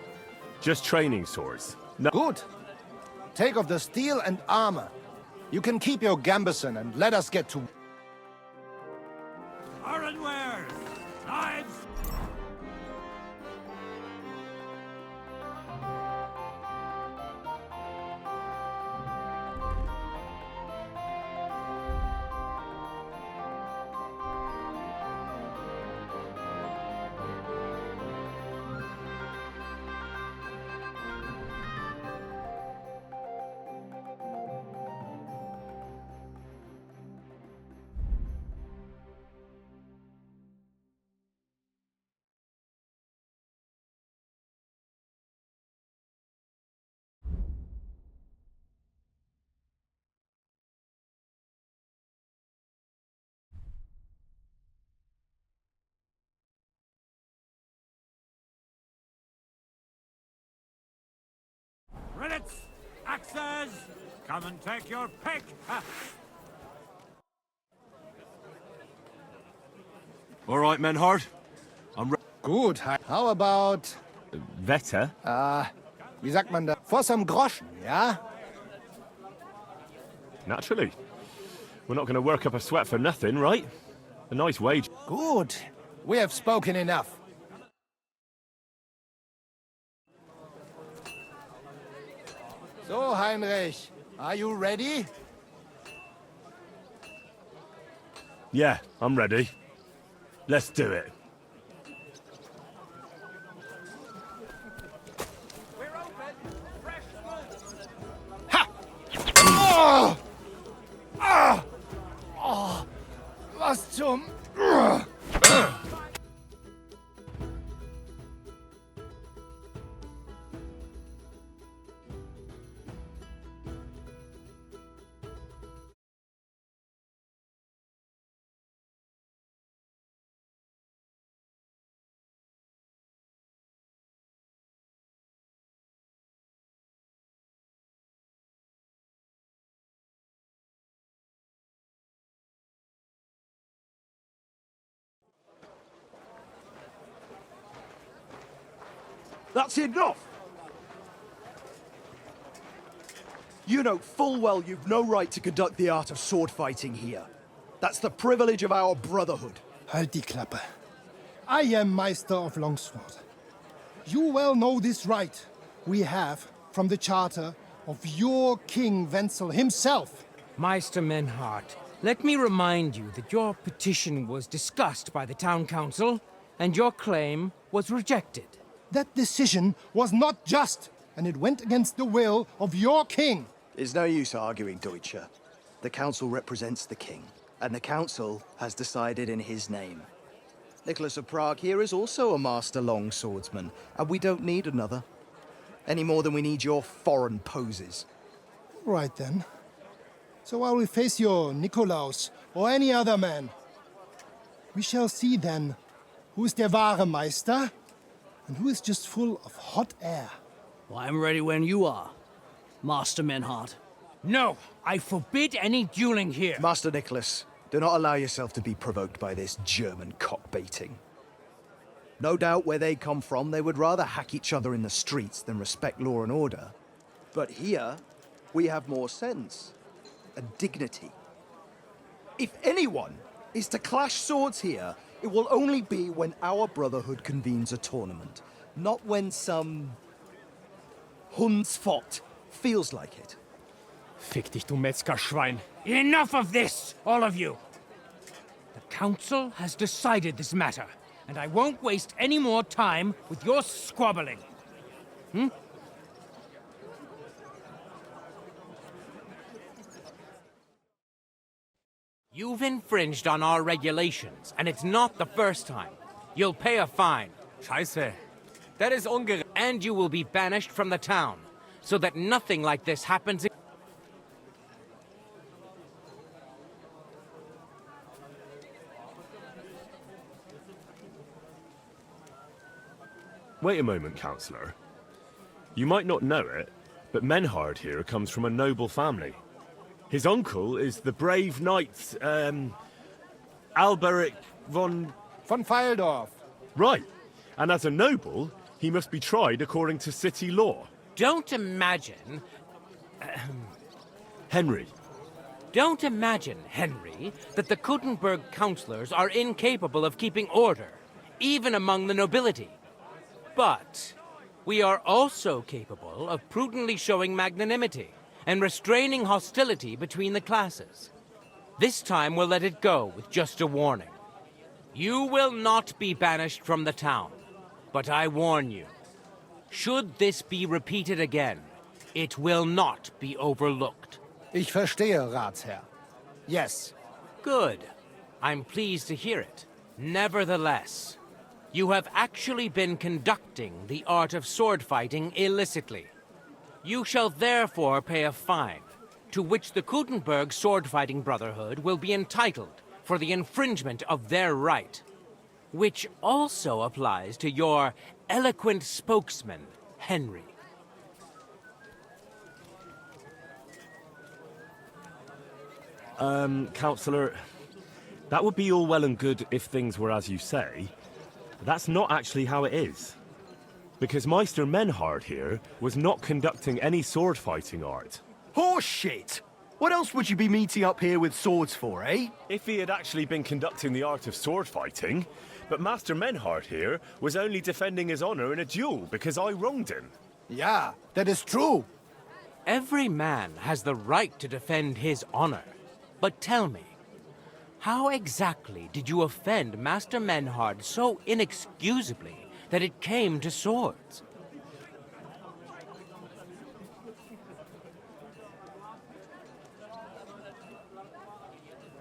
Just training swords. No. Good. Take off the steel and armor. You can keep your gambeson and let us get to... Ironwares! Knives! Rillets! Axes! Come and take your pick! All right, Menhard. I'm ready. Good. How about... Wetter? Wie sagt man da? For some Groschen, ja? Naturally. We're not going to work up a sweat for nothing, right? A nice wage. Good. We have spoken enough. So, Heinrich, are you ready? Yeah, I'm ready. Let's do it. Ha! Oh! Ah! Oh! Was zum... That's enough! You know full well you've no right to conduct the art of sword fighting here. That's the privilege of our brotherhood. Halt die Klappe. I am Meister of Longsword. You well know this right we have from the charter of your King Wenzel himself. Meister Menhard, let me remind you that your petition was discussed by the town council, and your claim was rejected. That decision was not just, and it went against the will of your king. There's no use arguing, Deutscher. The council represents the king, and the council has decided in his name. Nicholas of Prague here is also a master longswordsman, and we don't need another. Any more than we need your foreign poses. Right then. So I will face your Nikolaus or any other man. We shall see then who is der wahre Meister and who is just full of hot air. Well, I'm ready when you are, Master Menhard. No, I forbid any dueling here. Master Nicholas, do not allow yourself to be provoked by this German cock-baiting. No doubt where they come from, they would rather hack each other in the streets than respect law and order. But here, we have more sense and dignity. If anyone is to clash swords here, it will only be when our brotherhood convenes a tournament, not when some Hundsfott feels like it. Fick dich, du Metzgerschwein. Enough of this, all of you! The council has decided this matter, and I won't waste any more time with your squabbling. Hmm? You've infringed on our regulations, and it's not the first time. You'll pay a fine. Scheiße. That is ungerecht. And you will be banished from the town, so that nothing like this happens. Wait a moment, Counselor. You might not know it, but Menhard here comes from a noble family. His uncle is the brave knight, Alberic von Fyeldorf. Right. And as a noble, he must be tried according to city law. Don't imagine... Henry. Don't imagine, Henry, that the Kuttenberg councillors are incapable of keeping order, even among the nobility. But we are also capable of prudently showing magnanimity and restraining hostility between the classes. This time we'll let it go with just a warning. You will not be banished from the town, but I warn you, should this be repeated again, it will not be overlooked. Ich verstehe, Ratsherr. Yes. Good. I'm pleased to hear it. Nevertheless, you have actually been conducting the art of sword fighting illicitly. You shall therefore pay a fine, to which the Kuttenberg Sword Fighting Brotherhood will be entitled for the infringement of their right, which also applies to your eloquent spokesman, Henry. Counselor, that would be all well and good if things were as you say. That's not actually how it is. Because Meister Menhard here was not conducting any sword fighting art. Horseshit! What else would you be meeting up here with swords for, eh? If he had actually been conducting the art of sword fighting, but Master Menhard here was only defending his honor in a duel because I wronged him. Yeah, that is true. Every man has the right to defend his honor. But tell me, how exactly did you offend Master Menhard so inexcusably that it came to swords?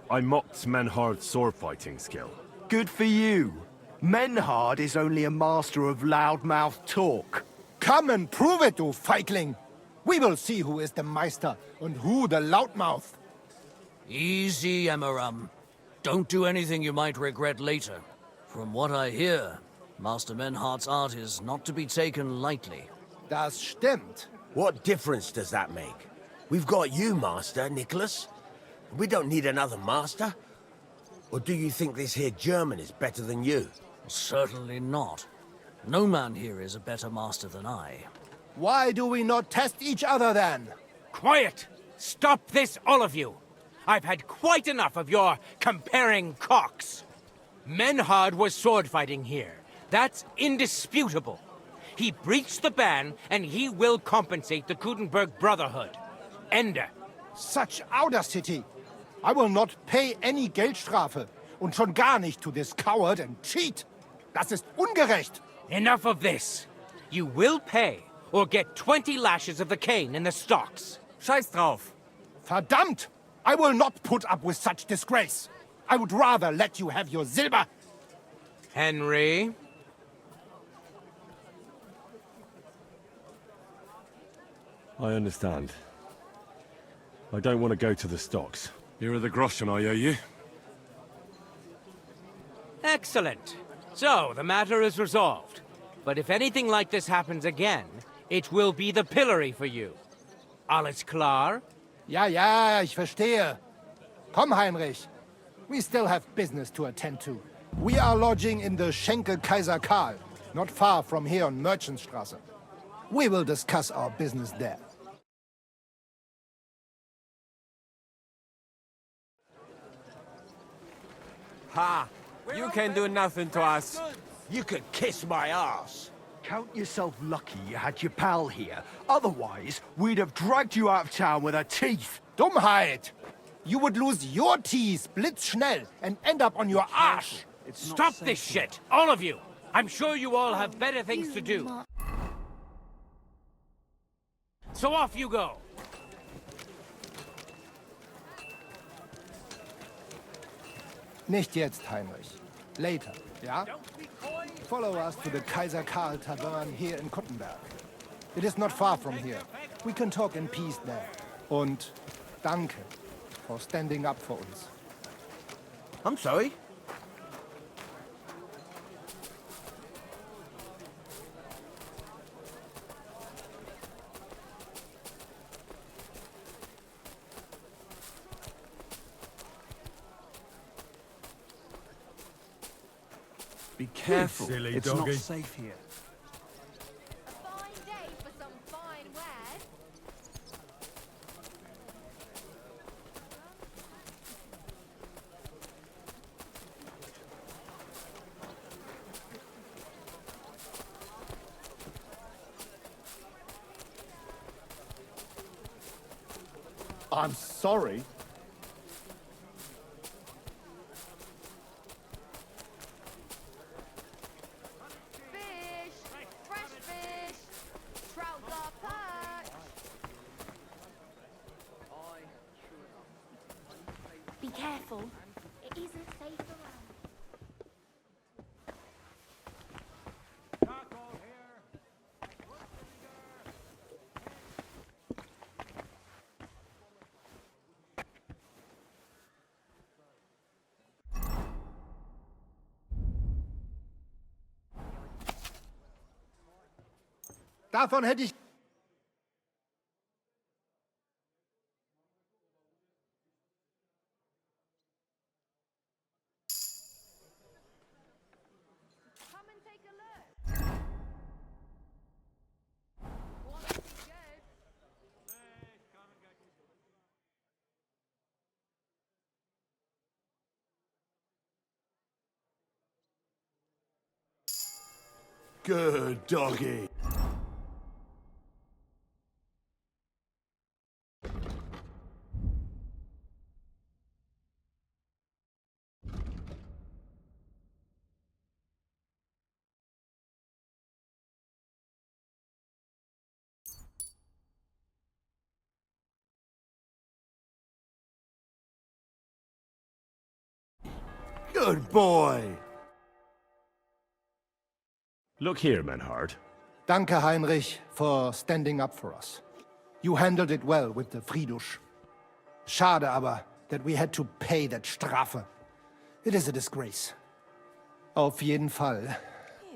I mocked Menhard's sword fighting skill. Good for you. Menhard is only a master of loudmouth talk. Come and prove it, du Feigling. We will see who is the Meister and who the loudmouth. Easy, Emmeram. Don't do anything you might regret later. From what I hear, Master Menhard's art is not to be taken lightly. Das stimmt. What difference does that make? We've got you, Master, Nicholas. We don't need another master. Or do you think this here German is better than you? Certainly not. No man here is a better master than I. Why do we not test each other then? Quiet! Stop this, all of you! I've had quite enough of your comparing cocks. Menhard was sword fighting here. That's indisputable. He breached the ban, and he will compensate the Kuttenberg Brotherhood. Ende. Such audacity! I will not pay any Geldstrafe. Und schon gar nicht to this coward and cheat. Das ist ungerecht. Enough of this. You will pay, or get 20 lashes of the cane in the stocks. Scheiß drauf. Verdammt! I will not put up with such disgrace. I would rather let you have your silver. Henry? I understand. I don't want to go to the stocks. Here are the groschen I owe you. Excellent. So, the matter is resolved. But if anything like this happens again, it will be the pillory for you. Alles klar? Ja, ja, ich verstehe. Komm, Heinrich. We still have business to attend to. We are lodging in the Schenke Kaiser Karl, not far from here on Merchantstraße. We will discuss our business there. Ha! You can do nothing to us. You could kiss my ass. Count yourself lucky you had your pal here. Otherwise, we'd have dragged you out of town with our teeth. Dummheit! You would lose your teeth blitzschnell and end up on your arse. Stop this shit, all of you! I'm sure you all have better things to do. So off you go! Nicht jetzt, Heinrich. Later, ja? Follow us to the Kaiser Karl Tavern here in Kuttenberg. It is not far from here. We can talk in peace there. Und danke for standing up for uns. I'm sorry? Be careful. Silly it's doggy. not safe here. A fine day for some fine wares. I'm sorry. Fish! Fresh fish! Trout are perch! Be careful. It isn't safe around. Davon hätte ich... Come and take a look. Want to see jousts? Good doggy. Good boy. Look here, Menhard. Danke, Heinrich, for standing up for us. You handled it well with the Friedusch. Schade aber, that we had to pay that Strafe. It is a disgrace. Auf jeden Fall,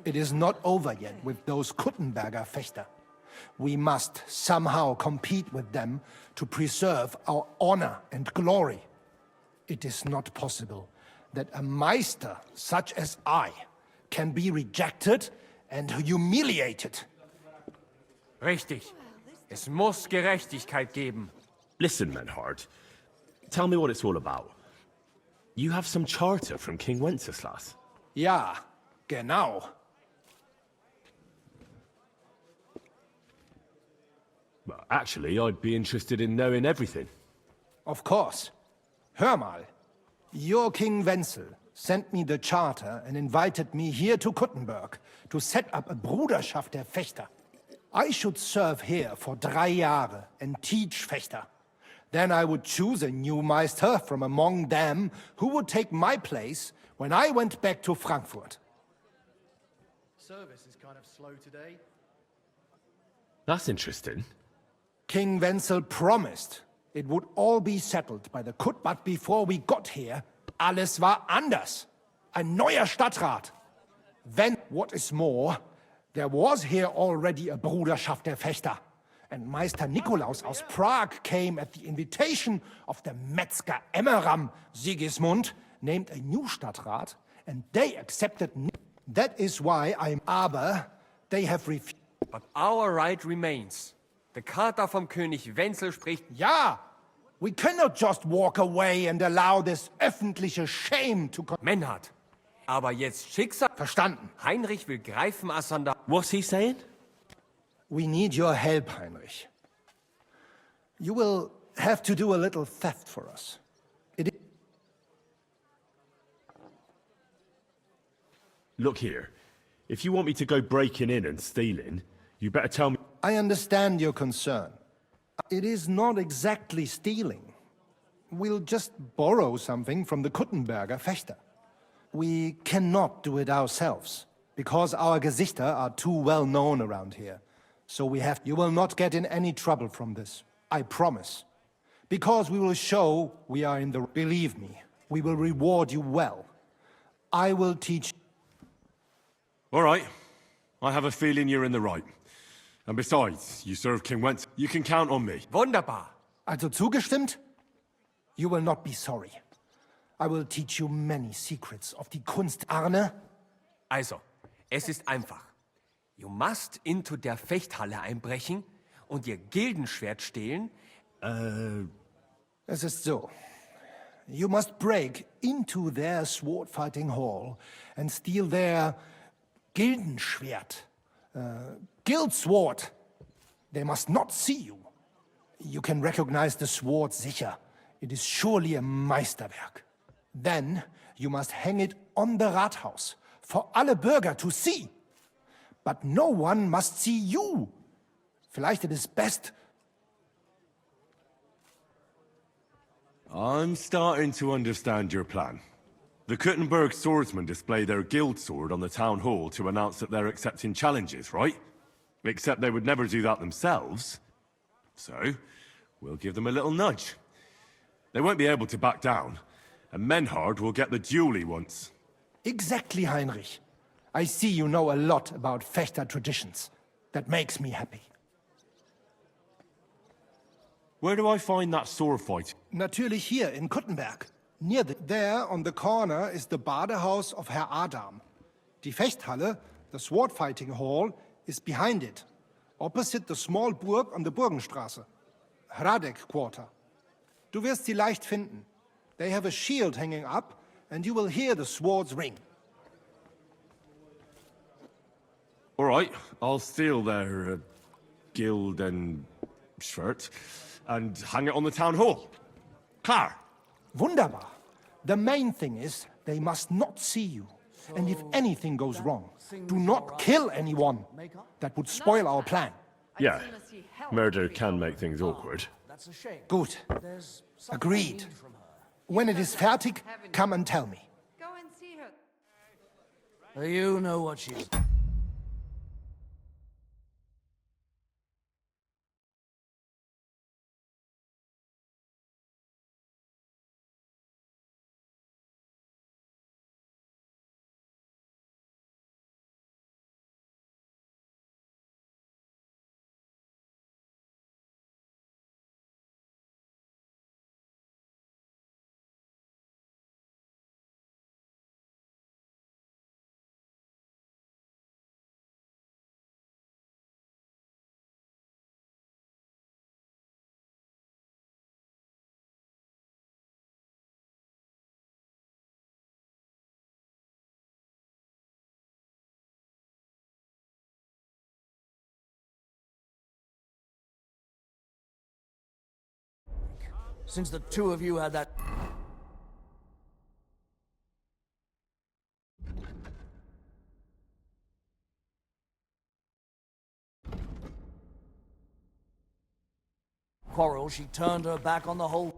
it is not over yet with those Kuttenberger Fechter. We must somehow compete with them to preserve our honor and glory. It is not possible that a Meister such as I can be rejected and humiliated. Richtig. Es muss Gerechtigkeit geben. Listen, Menhard. Tell me what it's all about. You have some charter from King Wenceslas. Ja, genau. Well, actually, I'd be interested in knowing everything. Of course. Hör mal. Your King Wenzel sent me the charter and invited me here to Kuttenberg to set up a Bruderschaft der Fechter. I should serve here for 3 Jahre and teach Fechter. Then I would choose a new Meister from among them who would take my place when I went back to Frankfurt. Service is kind of slow today. That's interesting. King Wenzel promised it would all be settled by the Kut, but before we got here, alles war anders. Ein neuer Stadtrat. What is more, there was here already a Bruderschaft der Fechter. And Meister Nikolaus aus Prague came at the invitation of the Metzger Emmeram, Sigismund, named a new Stadtrat, and they accepted. That is why I'm. Aber they have refused. But our right remains. The Charta vom König Wenzel spricht. Ja! We cannot just walk away and allow this öffentliche Shame to. Menhard. Aber jetzt Schicksal. Verstanden. Heinrich will greifen, Assander. What's he saying? We need your help, Heinrich. You will have to do a little theft for us. Look here. If you want me to go breaking in and stealing, you better tell me. I understand your concern. It is not exactly stealing. We'll just borrow something from the Kuttenberger Fechter. We cannot do it ourselves, because our Gesichter are too well known around here. So we have. You will not get in any trouble from this. I promise. Because we will show we are in the. Believe me, we will reward you well. I will teach. All right. I have a feeling you're in the right. And besides, you serve King Wenzel. You can count on me. Wunderbar. Also zugestimmt? You will not be sorry. I will teach you many secrets of die Kunst, Arne. Also, es ist einfach. You must into der Fechthalle einbrechen und ihr Gildenschwert stehlen. Es ist so. You must break into their sword fighting hall and steal their Gildenschwert. Guild sword. They must not see you. You can recognize the sword sicher. It is surely a Meisterwerk. Then you must hang it on the Rathaus for alle Bürger to see. But no one must see you. Vielleicht it is best. I'm starting to understand your plan. The Kuttenberg swordsmen display their guild sword on the town hall to announce that they're accepting challenges, right? Except they would never do that themselves. So, we'll give them a little nudge. They won't be able to back down, and Menhard will get the duel he wants. Exactly, Heinrich. I see you know a lot about Fechter traditions. That makes me happy. Where do I find that sword fight? Natürlich hier in Kuttenberg. There on the corner is the Badehaus of Herr Adam. Die Fechthalle, the sword fighting hall, is behind it, opposite the small Burg on the Burgenstraße. Hradek Quarter. Du wirst sie leicht finden. They have a shield hanging up, and you will hear the swords ring. All right, I'll steal their guild and shirt and hang it on the town hall. Klar. Wunderbar. The main thing is, they must not see you. And if anything goes wrong, do not kill anyone. That would spoil our plan. Yeah, murder can make things awkward. Good. Agreed. When it is fertig, come and tell me. Go and see her. You know what she's... Since the two of you had that... quarrel, she turned her back on the whole...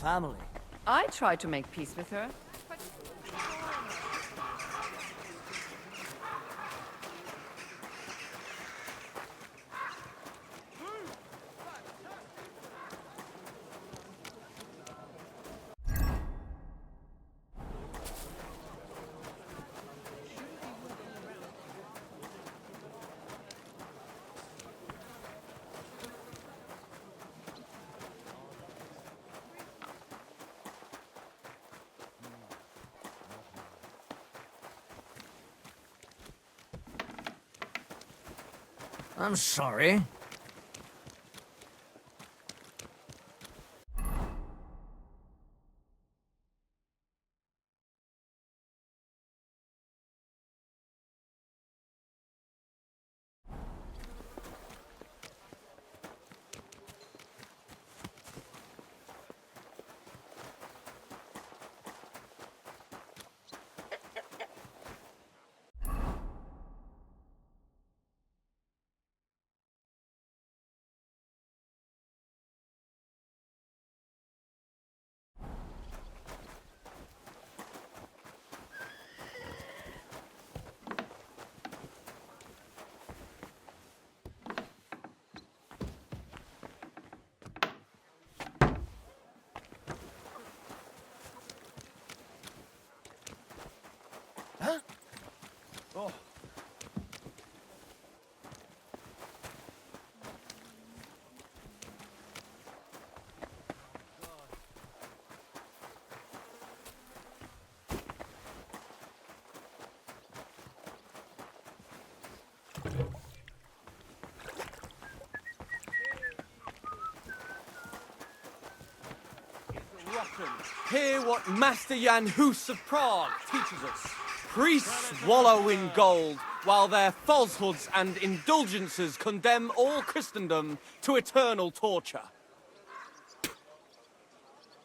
family. I tried to make peace with her. I'm sorry. Huh? Oh. Hear what Master Jan Hus of Prague teaches us. Priests wallow in gold, while their falsehoods and indulgences condemn all Christendom to eternal torture.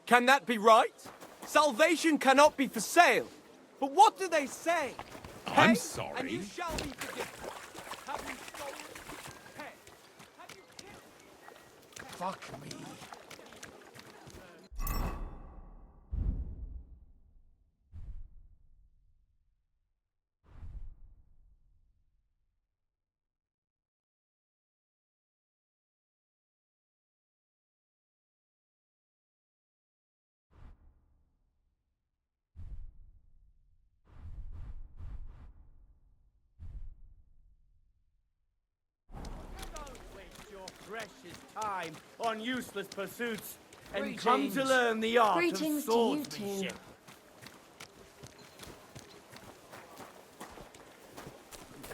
Can that be right? Salvation cannot be for sale. But what do they say? I'm Pay, sorry. and you shall be forgiven. Have you stolen? Pay. Have you killed? Fuck me. Precious time on useless pursuits and come to Greetings. learn the art Greetings of to you swordsmanship. too.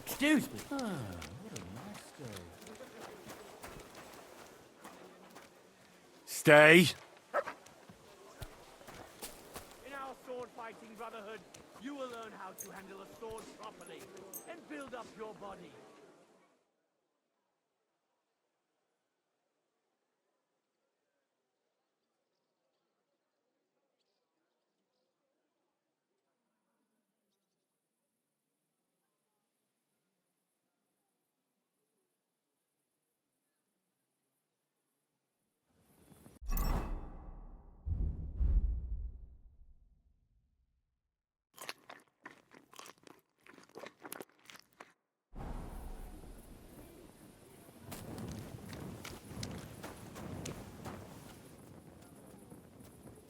Excuse me. Stay. In our sword-fighting brotherhood, you will learn how to handle a sword properly and build up your body.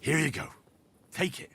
Here you go. Take it.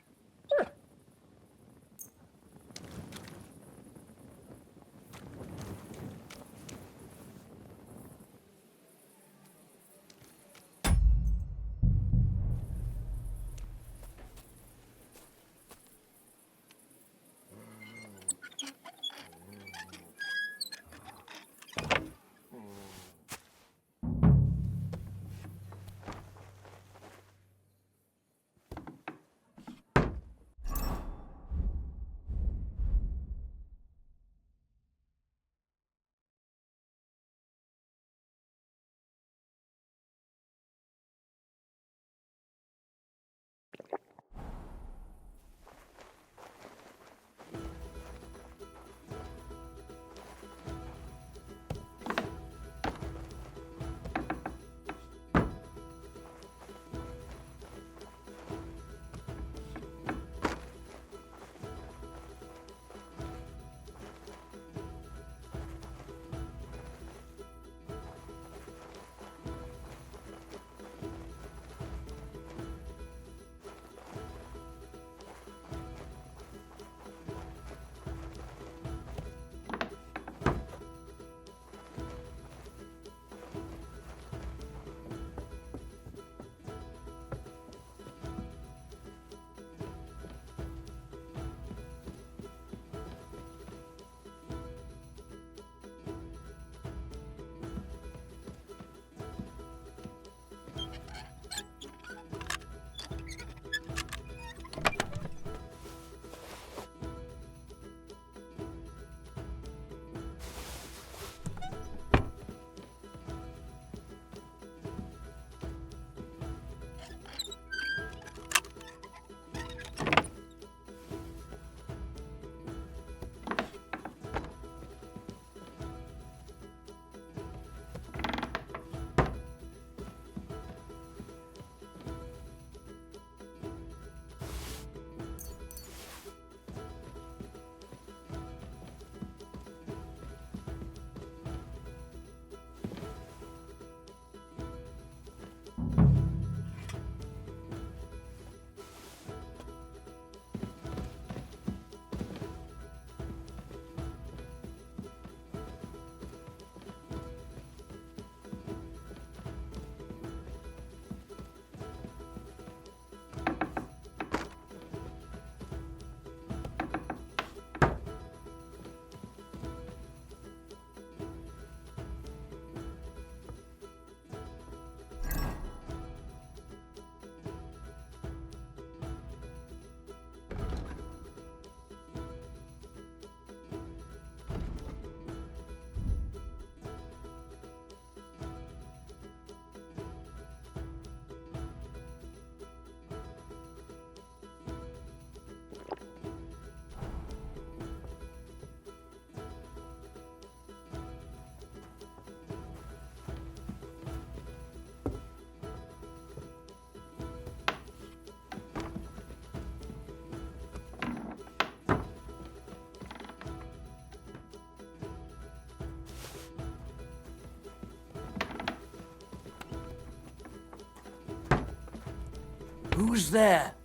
Who's there?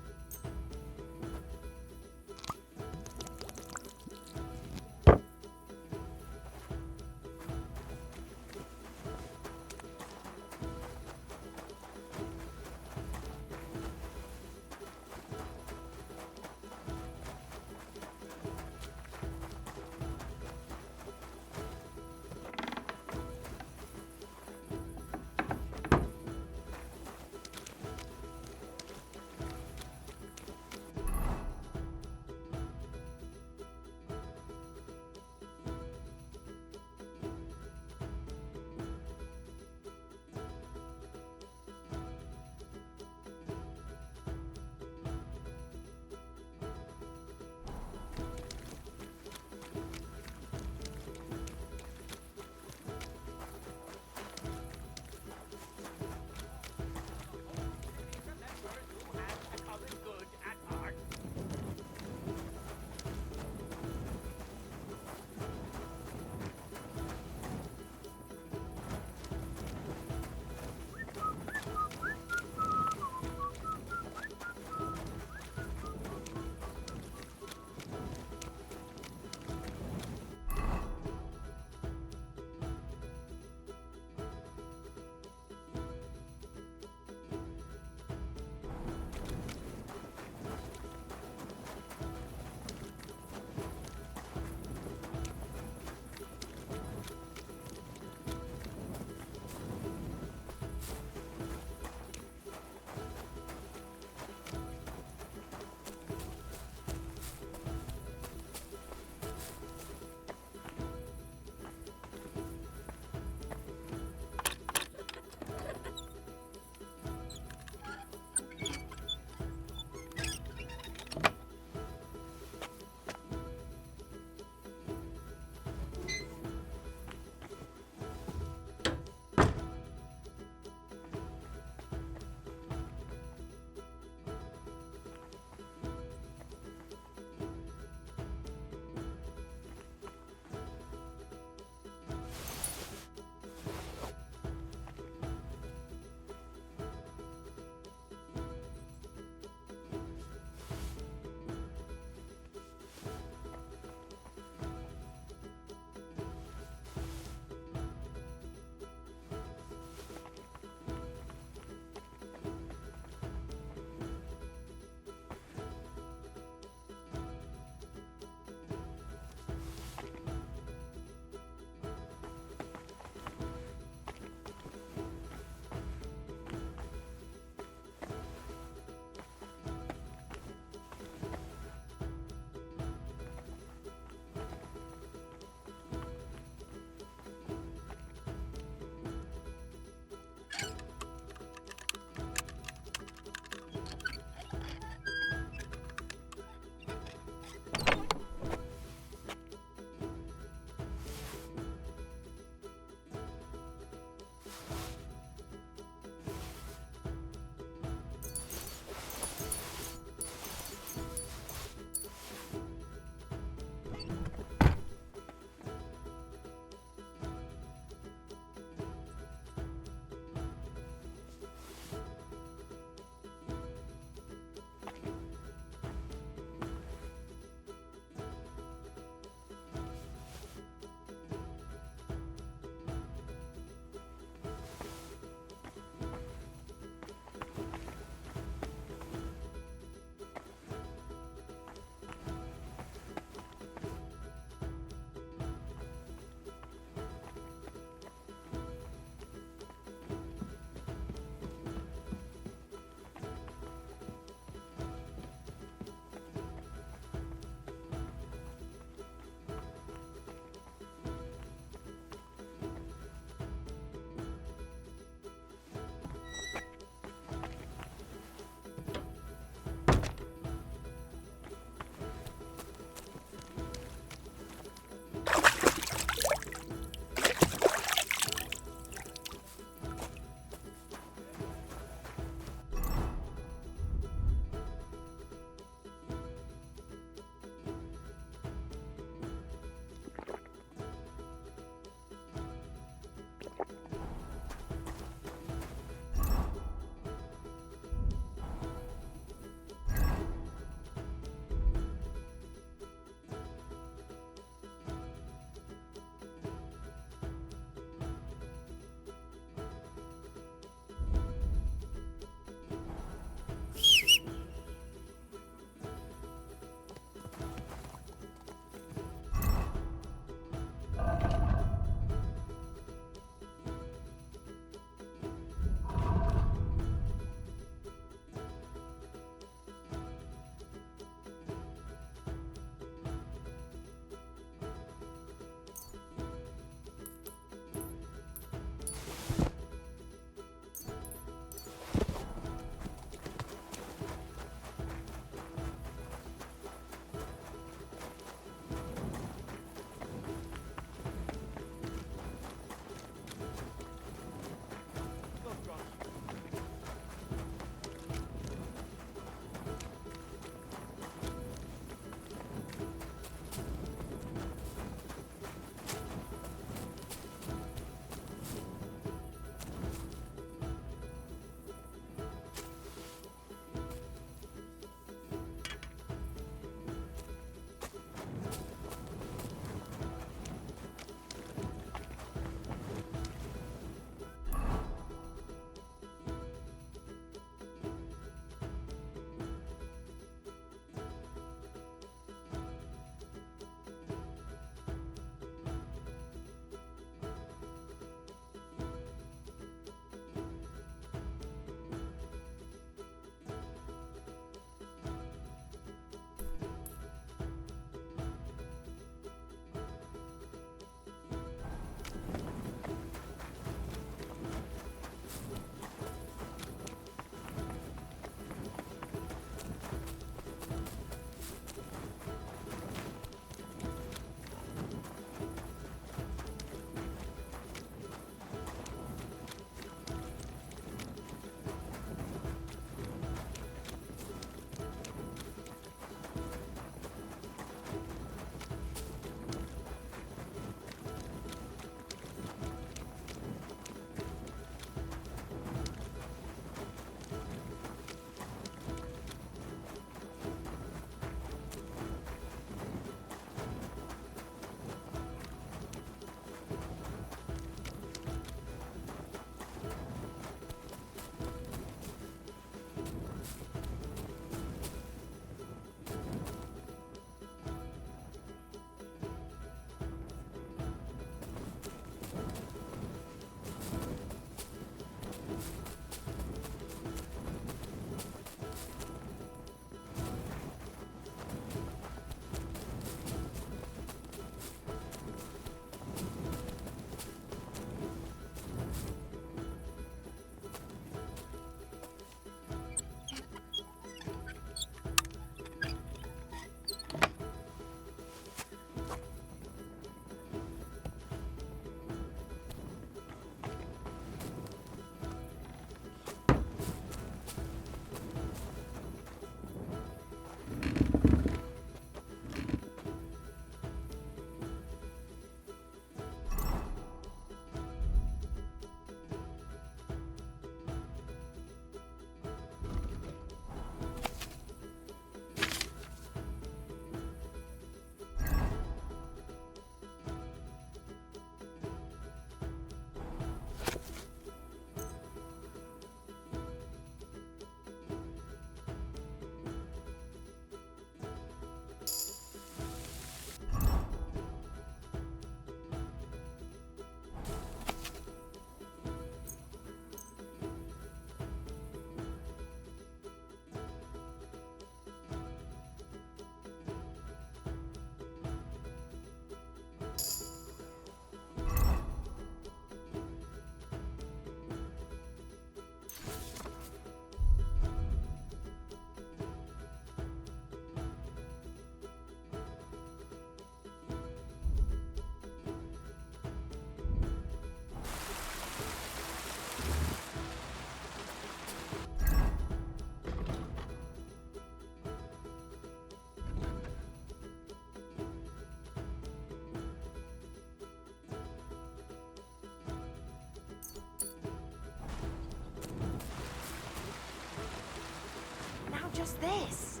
just this.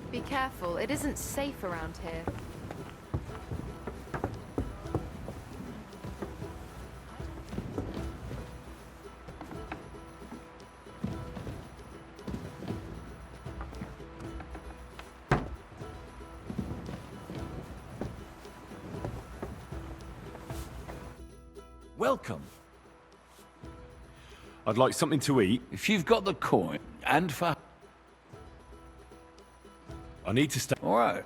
Be careful, it isn't safe around here. Welcome. I'd like something to eat. If you've got the coin, and for... I need to stay. All right.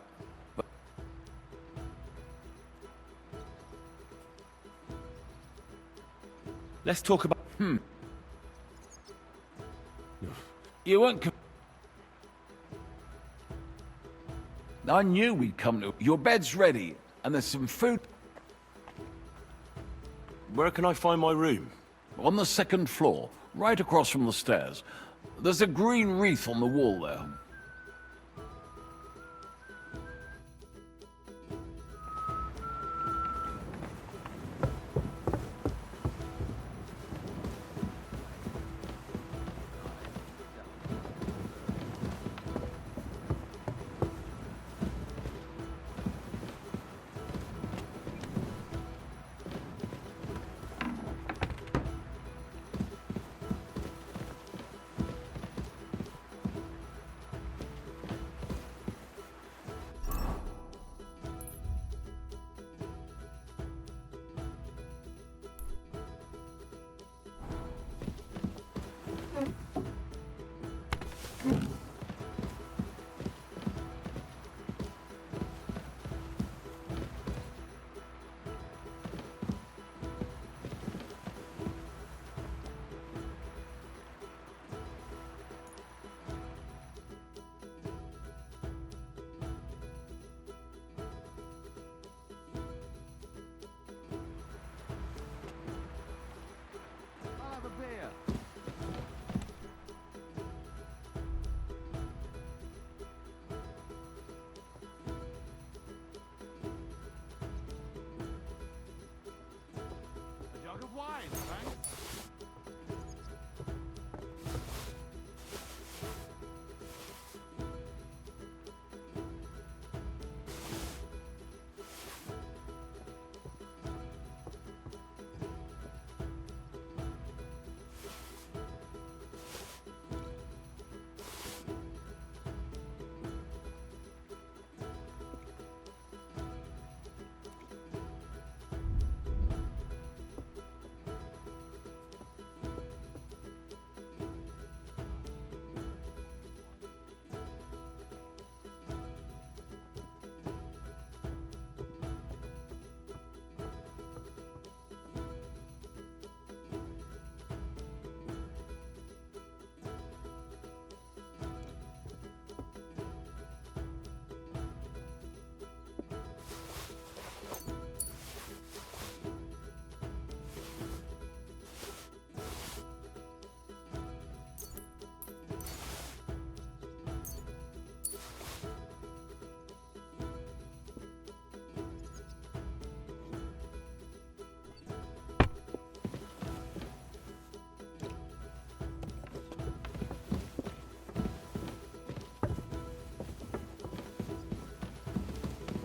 Let's talk about... You won't... I knew we'd come to... Your bed's ready, and there's some food... Where can I find my room? On the second floor, right across from the stairs. There's a green wreath on the wall there.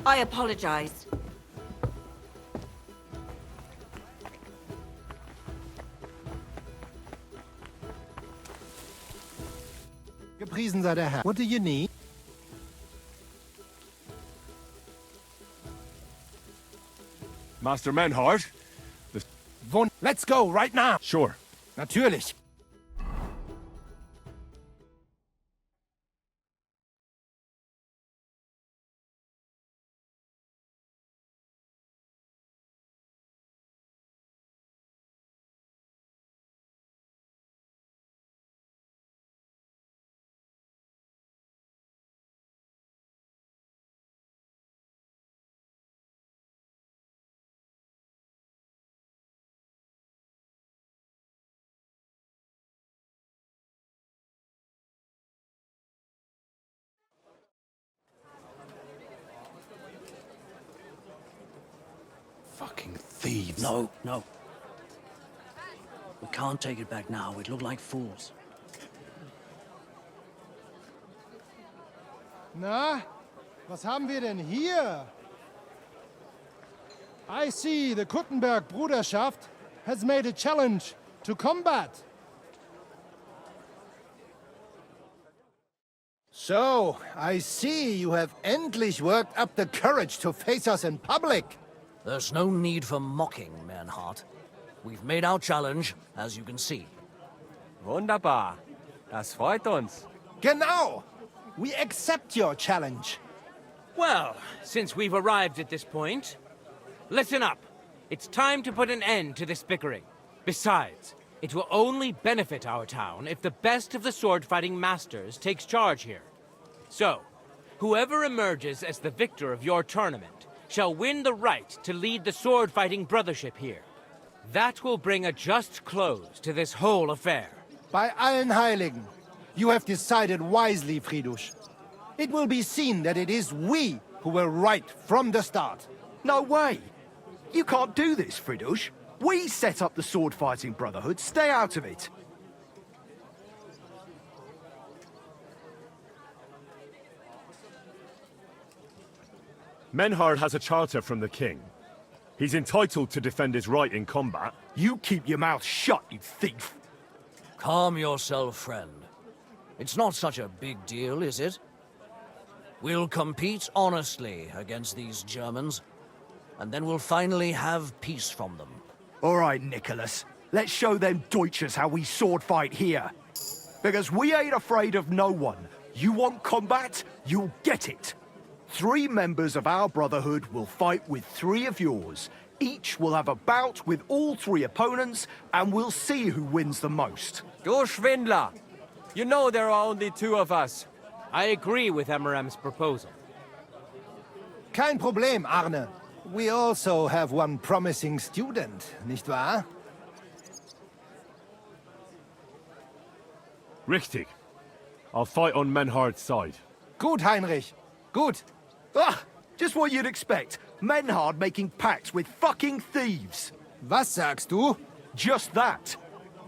I apologize. Gepriesen sei der Herr. What do you need? Master Menhart? Let's go, right now! Sure. Natürlich. Fucking thieves. No, no. We can't take it back now. We'd look like fools. Na, was haben wir denn hier? I see the Kuttenberg Bruderschaft has made a challenge to combat. So, I see you have endlich worked up the courage to face us in public. There's no need for mocking, Mernhardt. We've made our challenge, as you can see. Wunderbar. Das freut uns. Genau. We accept your challenge. Well, since we've arrived at this point, listen up. It's time to put an end to this bickering. Besides, it will only benefit our town if the best of the sword-fighting masters takes charge here. So, whoever emerges as the victor of your tournament shall win the right to lead the sword-fighting brothership here. That will bring a just close to this whole affair. Bei allen Heiligen, you have decided wisely, Fridush. It will be seen that it is we who were right from the start. No way! You can't do this, Fridush. We set up the sword-fighting brotherhood. Stay out of it. Menhard has a charter from the king. He's entitled to defend his right in combat. You keep your mouth shut, you thief. Calm yourself, friend. It's not such a big deal, is it? We'll compete honestly against these Germans, and then we'll finally have peace from them. All right, Nicholas. Let's show them Deutschers how we sword fight here. Because we ain't afraid of no one. You want combat? You'll get it. 3 members of our brotherhood will fight with 3 of yours. Each will have a bout with all 3 opponents, and we'll see who wins the most. Du Schwindler! You know there are only 2 of us. I agree with Emeram's proposal. Kein Problem, Arne. We also have one promising student, nicht wahr? Richtig. I'll fight on Menhard's side. Gut, Heinrich. Gut. Ah! Just what you'd expect. Menhard making pacts with fucking thieves. Was sagst du? Just that.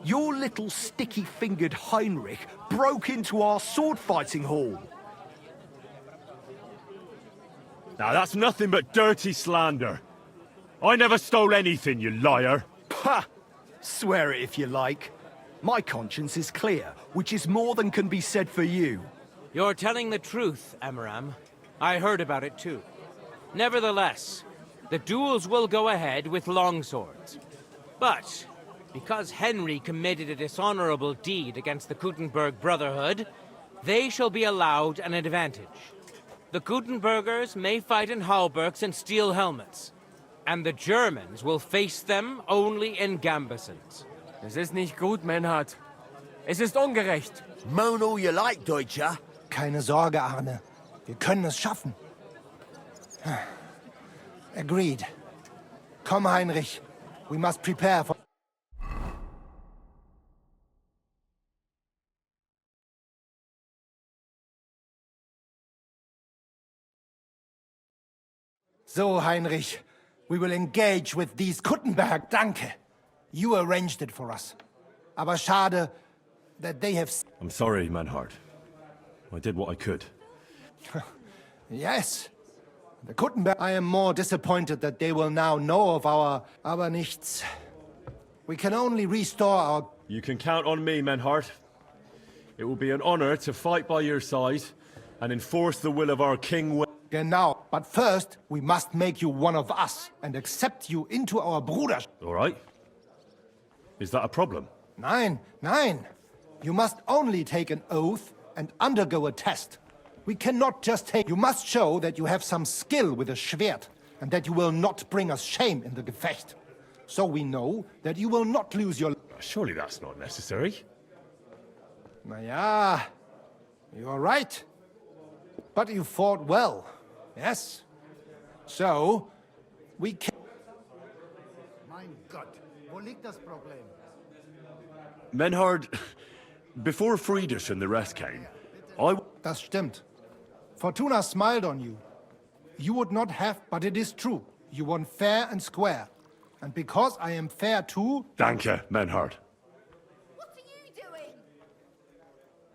Your little sticky-fingered Heinrich broke into our sword-fighting hall. Now that's nothing but dirty slander. I never stole anything, you liar. Pah! Swear it if you like. My conscience is clear, which is more than can be said for you. You're telling the truth, Emeram. I heard about it too. Nevertheless, the duels will go ahead with longswords. But, because Henry committed a dishonorable deed against the Kuttenberg Brotherhood, they shall be allowed an advantage. The Kuttenbergers may fight in halberds and steel helmets, and the Germans will face them only in gambesons. Es ist nicht gut, Menhard. Es ist ungerecht. Moan all you like, Deutscher. Keine Sorge, Arne. Wir können es schaffen. Agreed. Komm, Heinrich. We must prepare for... So, Heinrich, we will engage with these Kuttenberg. Danke. You arranged it for us. Aber schade that they have... I'm sorry, Menhard. I did what I could. Yes. The Kuttenberg... I am more disappointed that they will now know of our... Aber nichts. We can only restore our... You can count on me, Menhard. It will be an honor to fight by your side and enforce the will of our king... Genau. But first, we must make you one of us and accept you into our Bruderschaft. All right. Is that a problem? Nein, nein. You must only take an oath and undergo a test. We cannot just take... You must show that you have some skill with a Schwert and that you will not bring us shame in the Gefecht. So we know that you will not lose your... Surely that's not necessary. Naja, you're right. But you fought well, yes? So, we can... Mein Gott, wo liegt das Problem? Menhard, before Friedrich and the rest came, Das stimmt. Fortuna smiled on you. You would not have, but it is true. You won fair and square. And because I am fair too... Danke, Menhard. What are you doing?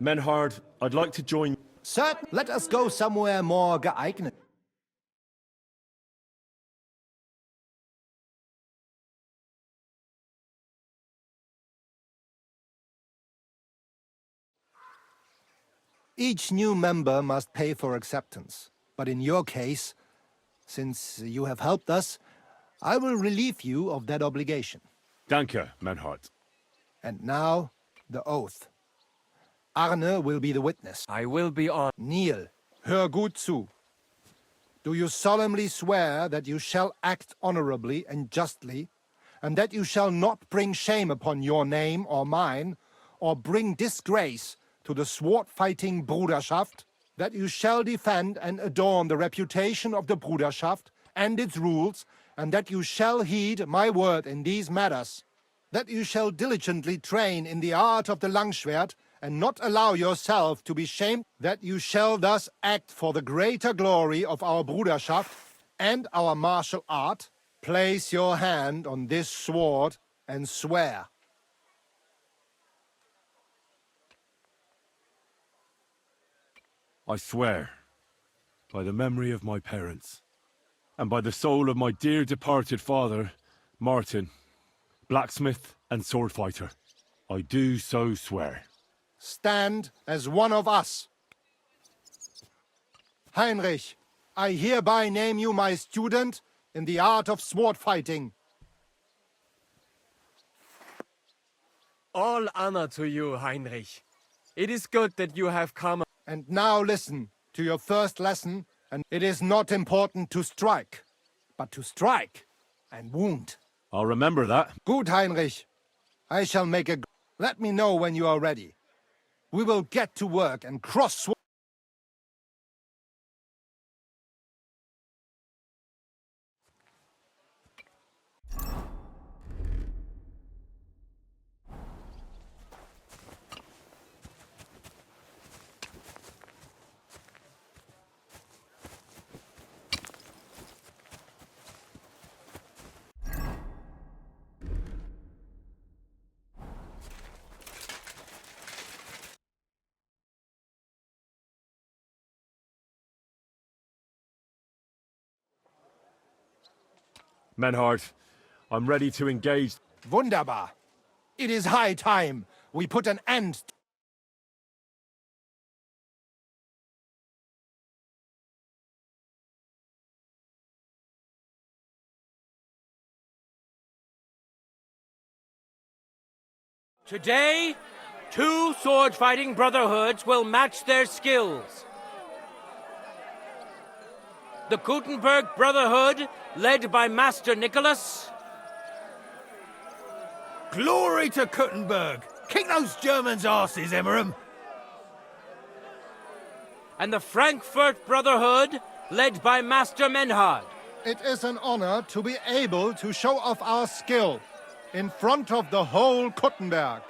Menhard, I'd like to join... So certain. Let us go somewhere more geeignet. Each new member must pay for acceptance. But in your case, since you have helped us, I will relieve you of that obligation. Danke, Menhard. And now, the oath. Arne will be the witness. I will be on. Neil, hör gut zu. Do you solemnly swear that you shall act honorably and justly, and that you shall not bring shame upon your name or mine, or bring disgrace to the sword-fighting Bruderschaft, that you shall defend and adorn the reputation of the Bruderschaft and its rules, and that you shall heed my word in these matters, that you shall diligently train in the art of the Langschwert, and not allow yourself to be shamed, that you shall thus act for the greater glory of our Bruderschaft and our martial art. Place your hand on this sword and swear. I swear, by the memory of my parents, and by the soul of my dear departed father, Martin, blacksmith and sword fighter, I do so swear. Stand as one of us. Heinrich, I hereby name you my student in the art of sword fighting. All honor to you, Heinrich. It is good that you have come. And now listen to your first lesson, and it is not important to strike, but to strike and wound. I'll remember that. Good, Heinrich. I shall make a... Let me know when you are ready. We will get to work and cross... Menhard, I'm ready to engage. Wunderbar. It is high time we put an end... Today, 2 sword-fighting brotherhoods will match their skills. The Gutenberg Brotherhood, led by Master Nicholas. Glory to Gutenberg! Kick those Germans' asses, Emmeram! And the Frankfurt Brotherhood, led by Master Menhard. It is an honor to be able to show off our skill in front of the whole Gutenberg.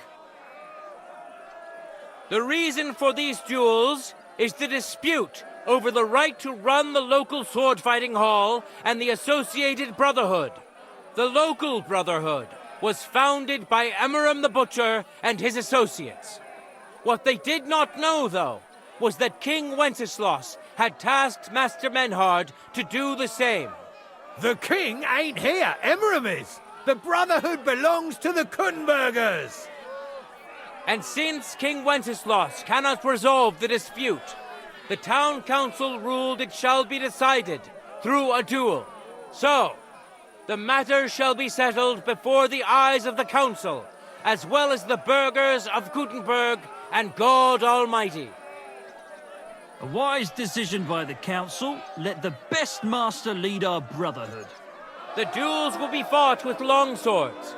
The reason for these duels is the dispute over the right to run the local sword-fighting hall and the associated brotherhood. The local brotherhood was founded by Emmeram the Butcher and his associates. What they did not know, though, was that King Wenceslas had tasked Master Menhard to do the same. The king ain't here, Emmeram is! The Brotherhood belongs to the Gutenbergers! And since King Wenceslas cannot resolve the dispute, the town council ruled it shall be decided through a duel. So, the matter shall be settled before the eyes of the council, as well as the burghers of Gutenberg and God Almighty. A wise decision by the council. Let the best master lead our brotherhood. The duels will be fought with long swords.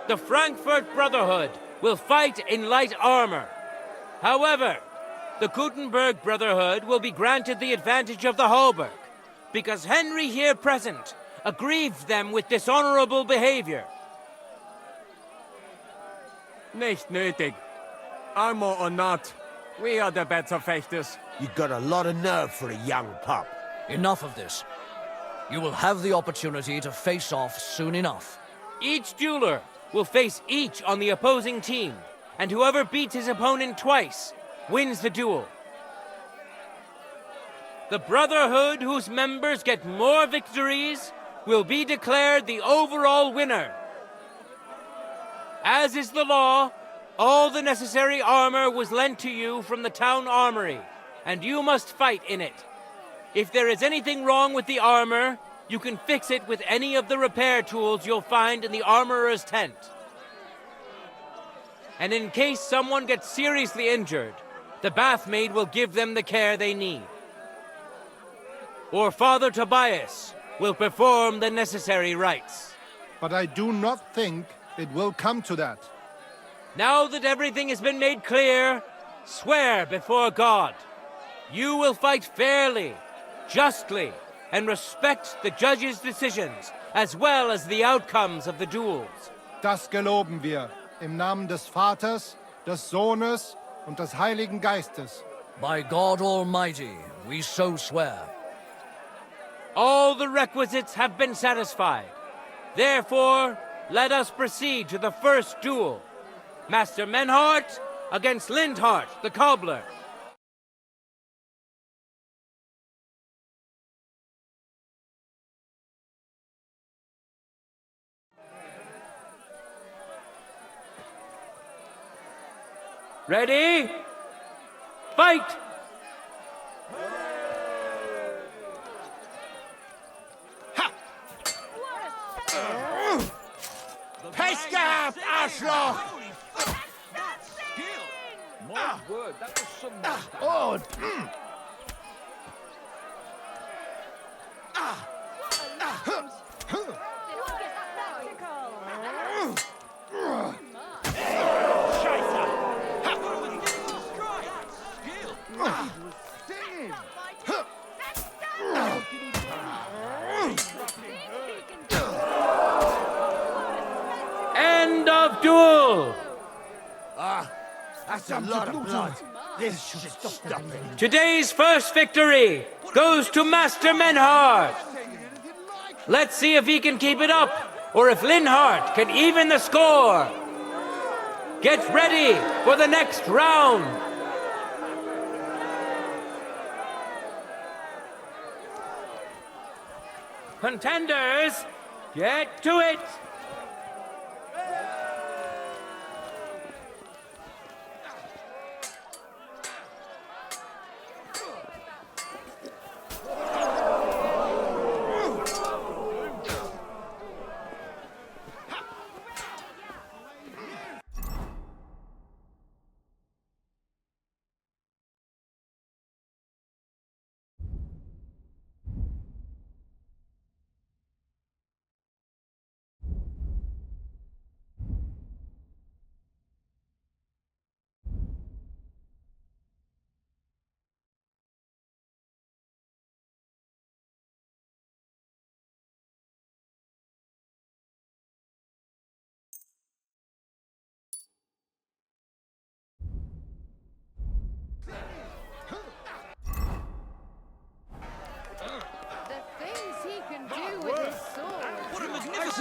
The Frankfurt Brotherhood will fight in light armor. However, the Gutenberg Brotherhood will be granted the advantage of the hauberk, because Henry here present aggrieved them with dishonorable behavior. Nicht nötig. Armor or not, we are the better fechters. You got a lot of nerve for a young pup. Enough of this. You will have the opportunity to face off soon enough. Each dueler will face each on the opposing team, and whoever beats his opponent twice wins the duel. The Brotherhood whose members get more victories will be declared the overall winner. As is the law, all the necessary armor was lent to you from the town armory, and you must fight in it. If there is anything wrong with the armor, you can fix it with any of the repair tools you'll find in the armorer's tent. And in case someone gets seriously injured, the bathmaid will give them the care they need. Or Father Tobias will perform the necessary rites. But I do not think it will come to that. Now that everything has been made clear, swear before God. You will fight fairly, justly, and respect the judge's decisions, as well as the outcomes of the duels. Das geloben wir, im Namen des Vaters, des Sohnes und des Heiligen Geistes. By God Almighty, we so swear. All the requisites have been satisfied. Therefore, let us proceed to the first duel. Master Menhart against Lindhart, the cobbler. Ready? Fight! Pech gehabt, Arschloch! My word, that was some master. Oh! End of duel! That's a lot of blood. This should stop it. Today's first victory goes to Master Menhart. Let's see if he can keep it up, or if Lindhart can even the score. Get ready for the next round. Contenders, get to it.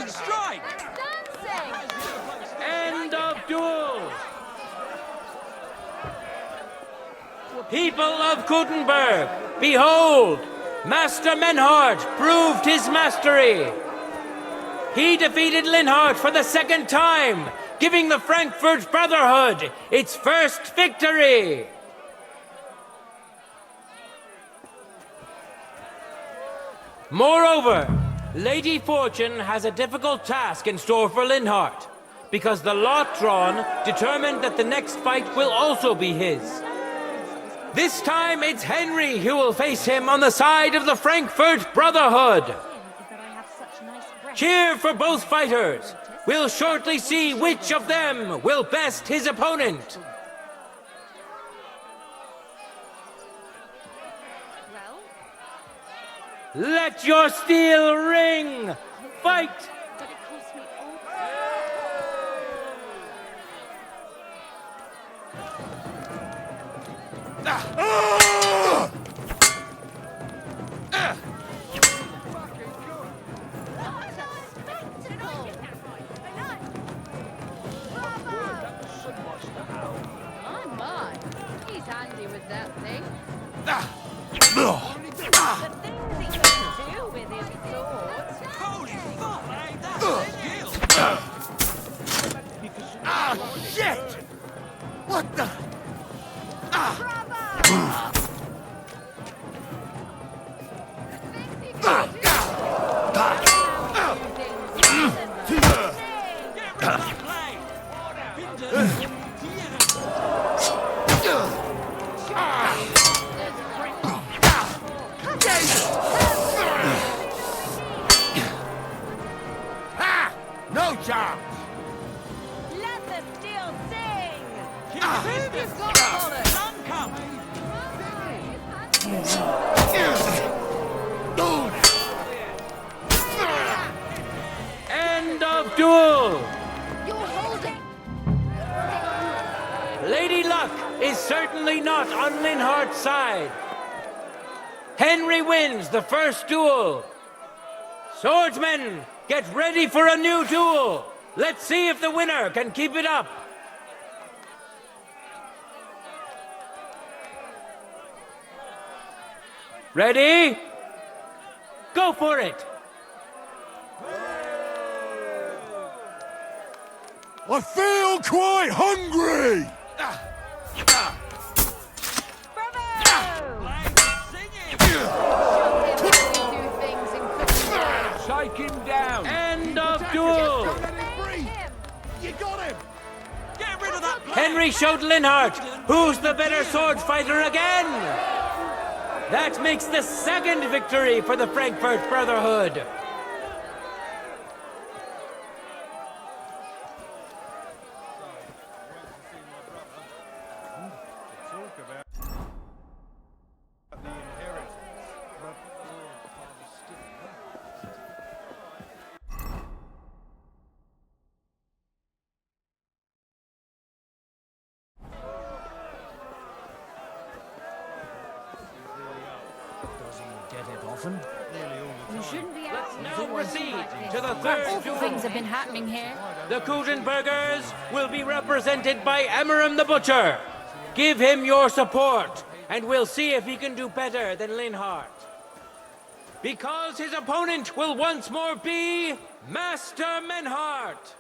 Strike! End of duel! People of Gutenberg, behold! Master Menhart proved his mastery! He defeated Lindhart for the second time, giving the Frankfurt Brotherhood its first victory! Moreover, Lady Fortune has a difficult task in store for Lindhart, because the lot drawn determined that the next fight will also be his. This time it's Henry who will face him on the side of the Frankfurt Brotherhood. Cheer for both fighters. We'll shortly see which of them will best his opponent. Let your steel ring! Fight! My, he's handy with that thing. Ah, shit! What the? No chance! Let the steel sing! End of duel! You're holding... Lady Luck is certainly not on Linhart's side. Henry wins the first duel. Swordsmen, get ready for a new duel. Let's see if the winner can keep it up. Ready? Go for it! I feel quite hungry! Shake him down! End of duel! You got him! Get rid of that Henry showed Linhart who's the better sword fighter again! That makes the second victory for the Frankfurt Brotherhood. You shouldn't be out. Let's now proceed to the third Awful duel. things have been happening here. The Kudenbergers will be represented by Emmeram the Butcher. Give him your support, and we'll see if he can do better than Linhart. Because his opponent will once more be Master Menhart.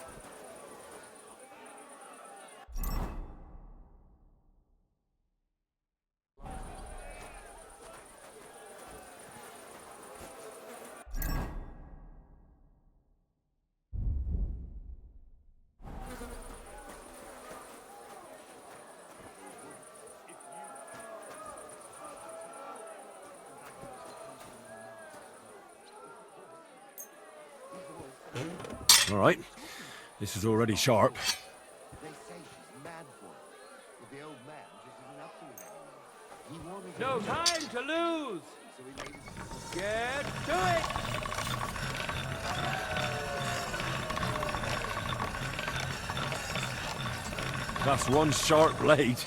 All right. This is already sharp. No time to lose. Get to it. That's one sharp blade.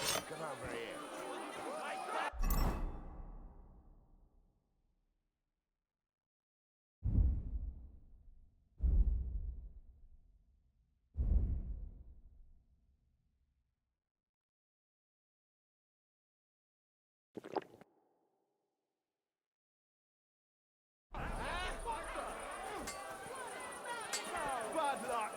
Bad luck!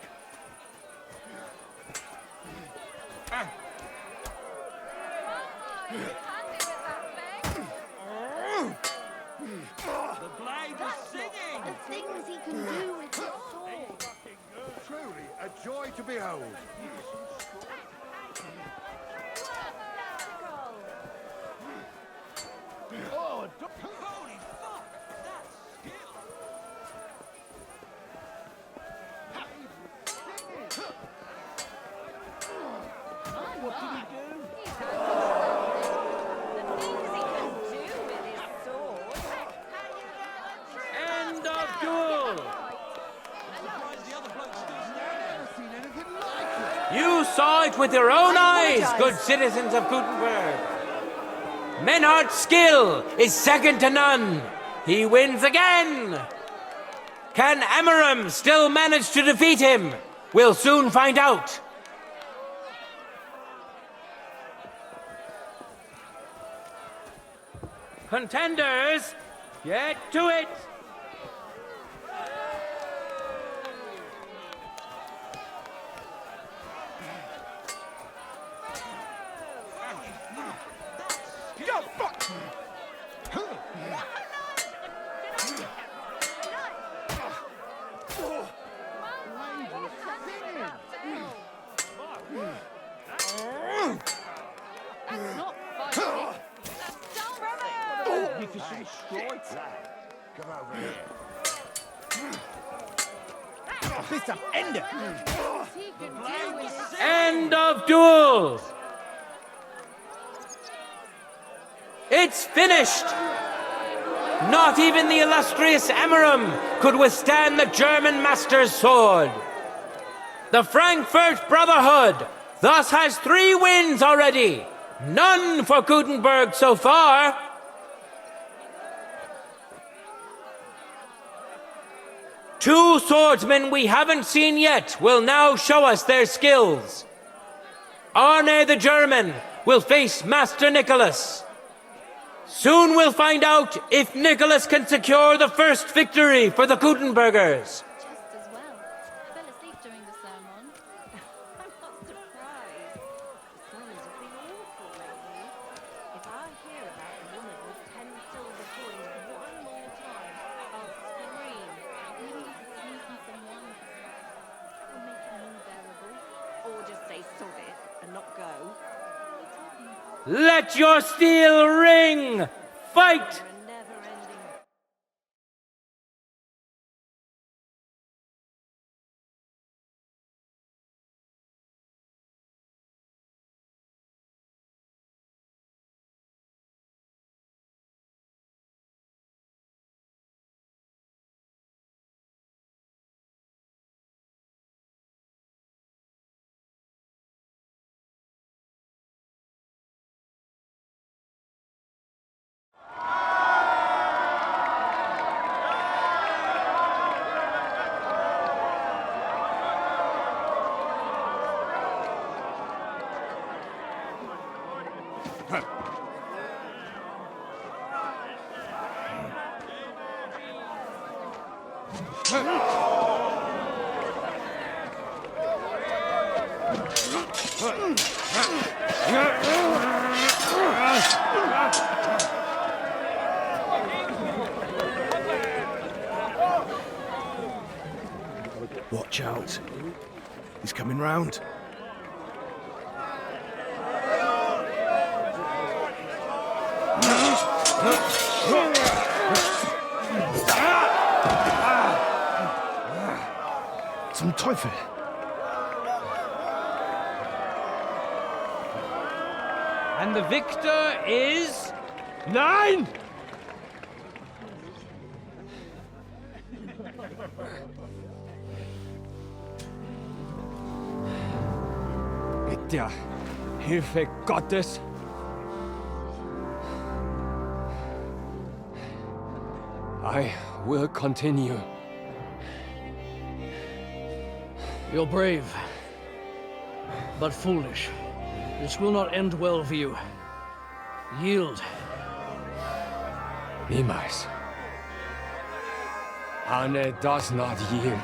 The blade is singing! The things he can do with his sword. Truly a joy to behold. Oh, Holy fuck! That's skill! What did he do? The things he can do with his sword. End of duel. You saw it with your own eyes, good citizens of Gutenberg. Menhart's skill is second to none. He wins again. Can Emmeram still manage to defeat him? We'll soon find out. Contenders, get to it! That's not fighting. Magnificent strike. Come over here. Bis am Ende! End of duels! It's finished! Not even the illustrious Amarum could withstand the German master's sword. The Frankfurt Brotherhood thus has 3 wins already. None for Gutenberg so far. Two swordsmen we haven't seen yet will now show us their skills. Arne the German will face Master Nicholas. Soon we'll find out if Nicholas can secure the first victory for the Gutenbergers. Just as well. I fell asleep during the sermon. I'm not surprised. Sermons have been awful lately. If I hear about a woman with 10 silver coins one more time, I'll scream. Maybe you could sneeze me some wine. Or make it unbearable. Or just say sod it and not go. Let your steel ring! Fight! Watch out. He's coming round. Zum Teufel! And the victor is... Nein! Mit der Hilfe Gottes. I will continue. You're brave, but foolish. This will not end well for you. Yield. Niemals. Arne does not yield.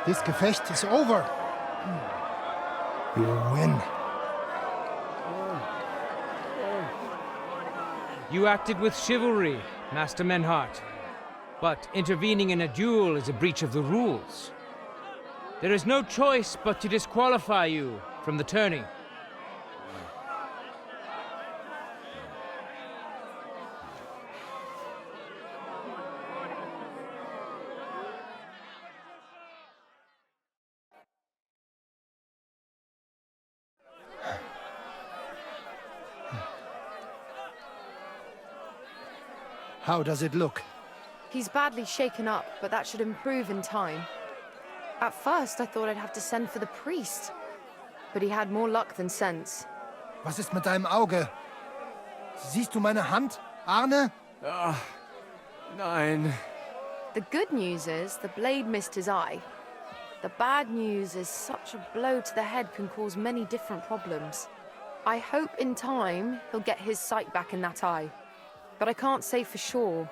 This Gefecht is over. You win. You acted with chivalry, Master Menhart. But intervening in a duel is a breach of the rules. There is no choice but to disqualify you from the tourney. How does it look? He's badly shaken up, but that should improve in time. At first, I thought I'd have to send for the priest. But he had more luck than sense. Was ist mit deinem Auge? Siehst du meine Hand, Arne? Nein. The good news is the blade missed his eye. The bad news is such a blow to the head can cause many different problems. I hope in time he'll get his sight back in that eye. But I can't say for sure.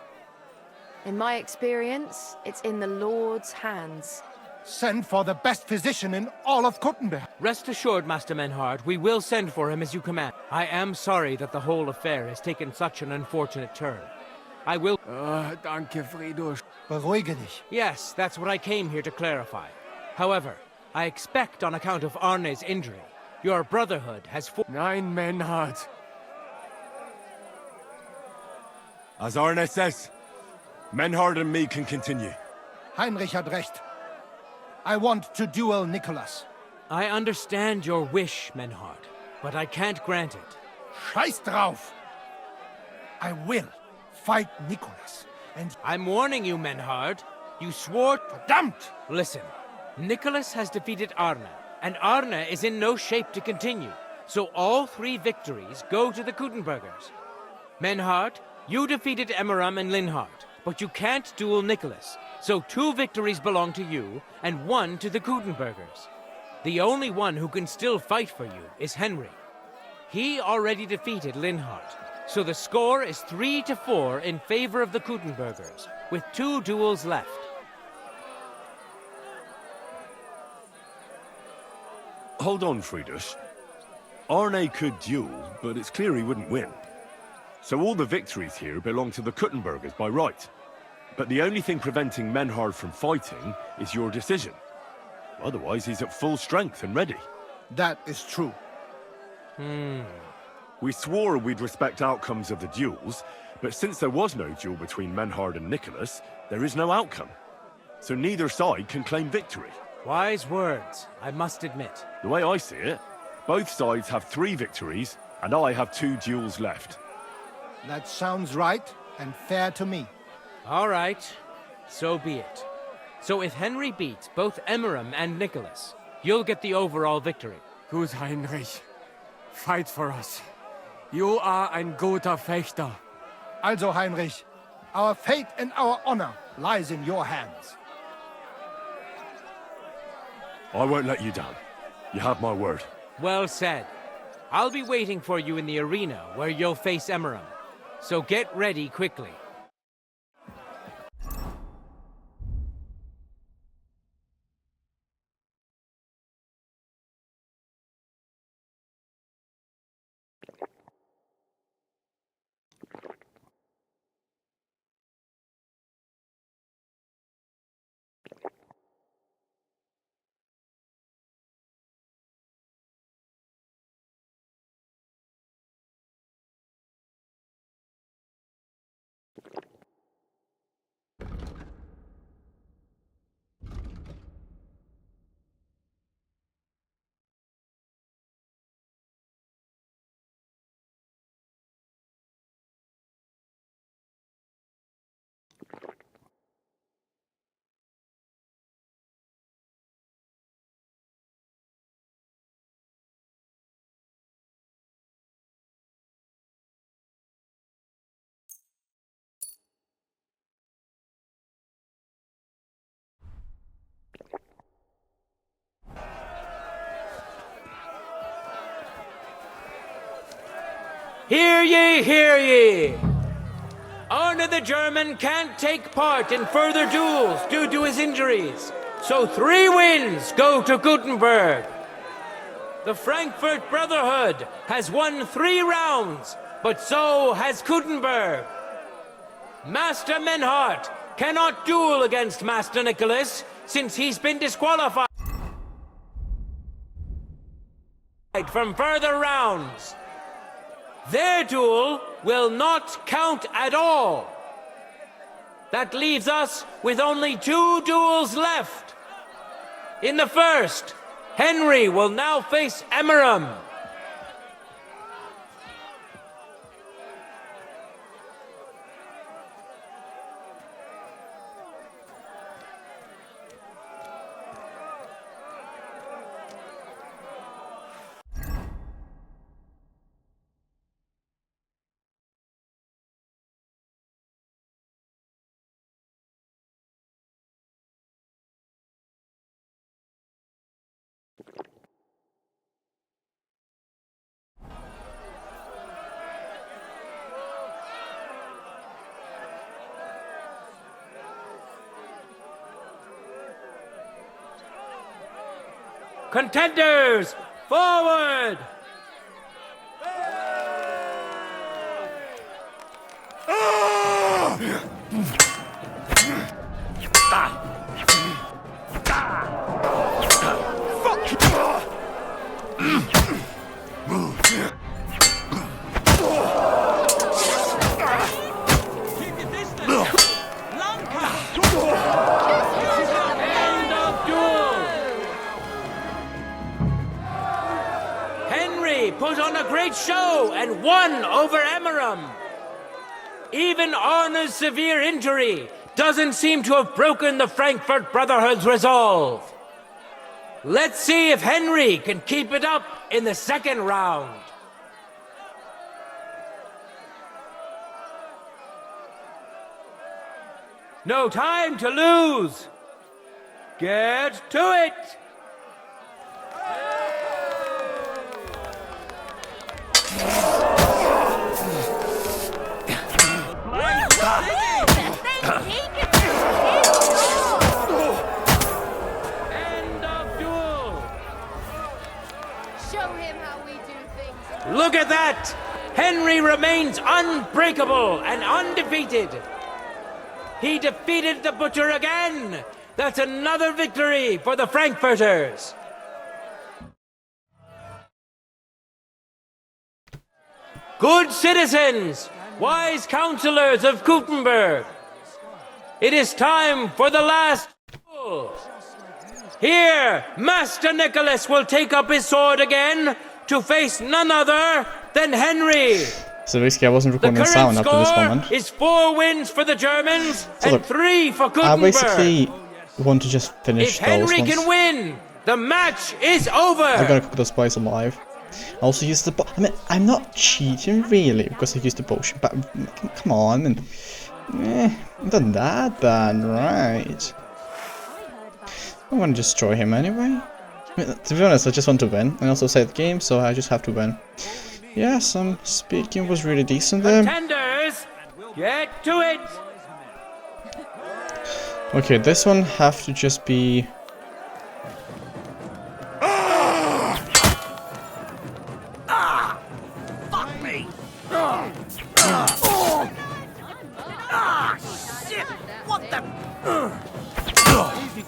In my experience, it's in the Lord's hands. Send for the best physician in all of Kuttenberg. Rest assured, Master Menhard, we will send for him as you command. I am sorry that the whole affair has taken such an unfortunate turn. I will... Danke, Friedrich. Beruhige dich. Yes, that's what I came here to clarify. However, I expect on account of Arne's injury, your brotherhood has... Nein, Menhard. As Arne says, Menhard and me can continue. Heinrich had recht. I want to duel Nicholas. I understand your wish, Menhard, but I can't grant it. Scheiß drauf! I will fight Nicholas, and... I'm warning you, Menhard. You swore... Verdammt! Listen, Nicholas has defeated Arne, and Arne is in no shape to continue. So all 3 victories go to the Kuttenbergers. Menhard, you defeated Emmeram and Linhard, but you can't duel Nicholas. So 2 victories belong to you, and 1 to the Kuttenbergers. The only one who can still fight for you is Henry. He already defeated Linhard, so the score is 3-4 in favor of the Kuttenbergers, with 2 duels left. Hold on, Friedrich. Arne could duel, but it's clear he wouldn't win. So all the victories here belong to the Kuttenbergers by right. But the only thing preventing Menhard from fighting is your decision. Otherwise, he's at full strength and ready. That is true. We swore we'd respect outcomes of the duels, but since there was no duel between Menhard and Nicholas, there is no outcome. So neither side can claim victory. Wise words, I must admit. The way I see it, both sides have 3 victories, and I have 2 duels left. That sounds right and fair to me. All right, so be it. So if Henry beats both Emmeram and Nicholas, you'll get the overall victory. Gut, Heinrich. Fight for us. You are ein guter Fechter. Also, Heinrich, our fate and our honor lies in your hands. I won't let you down. You have my word. Well said. I'll be waiting for you in the arena where you'll face Emmeram. So get ready quickly. Hear ye, hear ye! Arne the German can't take part in further duels due to his injuries, so 3 wins go to Gutenberg. The Frankfurt Brotherhood has won 3 rounds, but so has Gutenberg. Master Menhard cannot duel against Master Nicholas since he's been disqualified from further rounds. Their duel will not count at all. That leaves us with only 2 duels left. In the first, Henry will now face Emmeram. Contenders, forward! Put on a great show and won over Emeram. Even Arna's severe injury doesn't seem to have broken the Frankfurt Brotherhood's resolve. Let's see if Henry can keep it up in the second round. No time to lose. Get to it. Look at that! Henry remains unbreakable and undefeated. He defeated the Butcher again. That's another victory for the Frankfurters. Good citizens, wise counselors of Gutenberg, it is time for the last duel. Here, Master Nicholas will take up his sword again to face none other than Henry. So basically I wasn't recording the sound up to this moment. Is 4 wins for the Germans so and look, 3 for Gutenberg. I basically want to just finish if Henry those ones. can win, the match is over. I gotta cook those spies alive. I also use the I mean, I'm not cheating really because I used the potion, but come on, not that bad, right? I want to destroy him anyway. I mean, to be honest, I just want to win and also save the game, so I just have to win. Yeah, some speaking was really decent there. Contenders, get to it. Okay, this one have to just be. Fuck me! Shit! What the?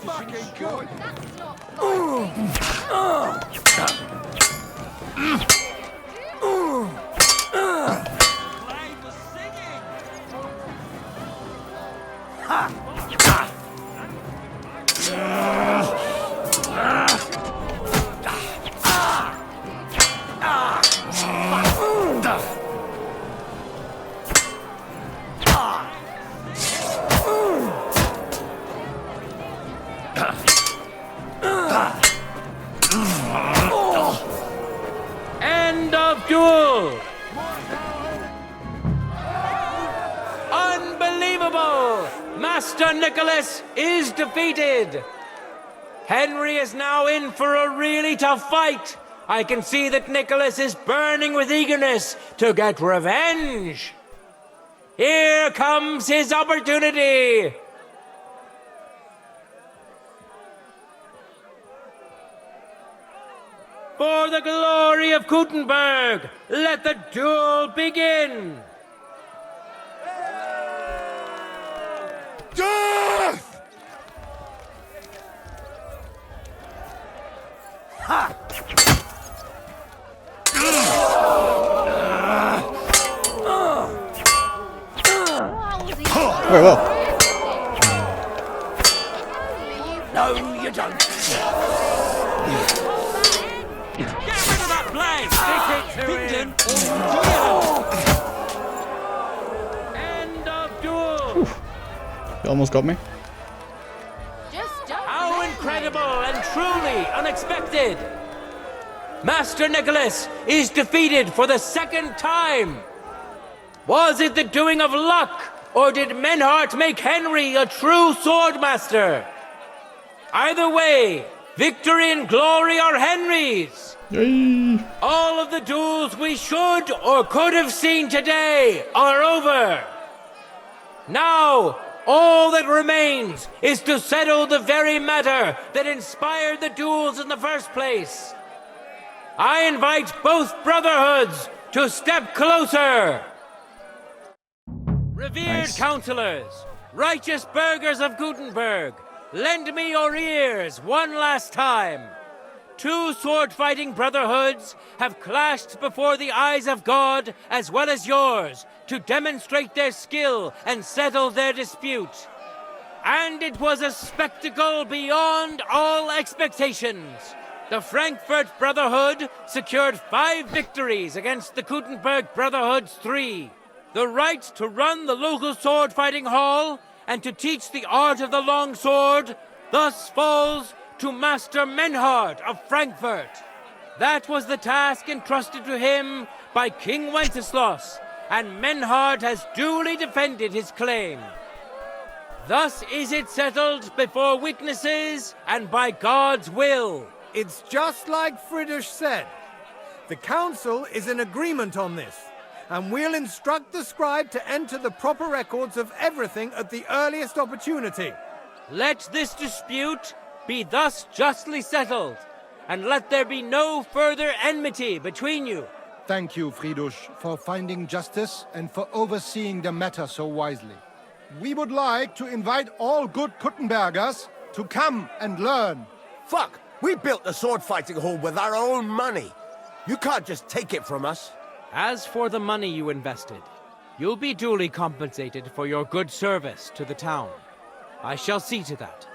Fucking good! End of duel! Unbelievable! Master Nicholas is defeated! Henry is now in for a really tough fight. I can see that Nicholas is burning with eagerness to get revenge. Here comes his opportunity! For the glory of Gutenberg, let the duel begin! Death! Ha! Very well. No, you don't. Get rid of that blade! Stick it to him! End of duel! You almost got me. How incredible and truly unexpected! Master Nicholas is defeated for the second time! Was it the doing of luck, or did Menhart make Henry a true swordmaster? Either way, victory and glory are Henry's! Yay. All of the duels we should or could have seen today are over! Now, All that remains is to settle the very matter that inspired the duels in the first place. I invite both brotherhoods to step closer. Revered counselors, righteous burghers of Gutenberg, lend me your ears one last time. Two sword-fighting brotherhoods have clashed before the eyes of God as well as yours to demonstrate their skill and settle their dispute. And it was a spectacle beyond all expectations. The Frankfurt Brotherhood secured 5 victories against the Gutenberg Brotherhood's 3. The right to run the local sword-fighting hall and to teach the art of the long sword thus falls to Master Menhard of Frankfurt. That was the task entrusted to him by King Wenceslas, and Menhard has duly defended his claim. Thus is it settled before witnesses and by God's will. It's just like Friedrich said. The council is in agreement on this, and we'll instruct the scribe to enter the proper records of everything at the earliest opportunity. Let this dispute be thus justly settled, and let there be no further enmity between you. Thank you, Friedrich, for finding justice and for overseeing the matter so wisely. We would like to invite all good Kuttenbergers to come and learn. Fuck! We built the sword-fighting hall with our own money. You can't just take it from us. As for the money you invested, you'll be duly compensated for your good service to the town. I shall see to that.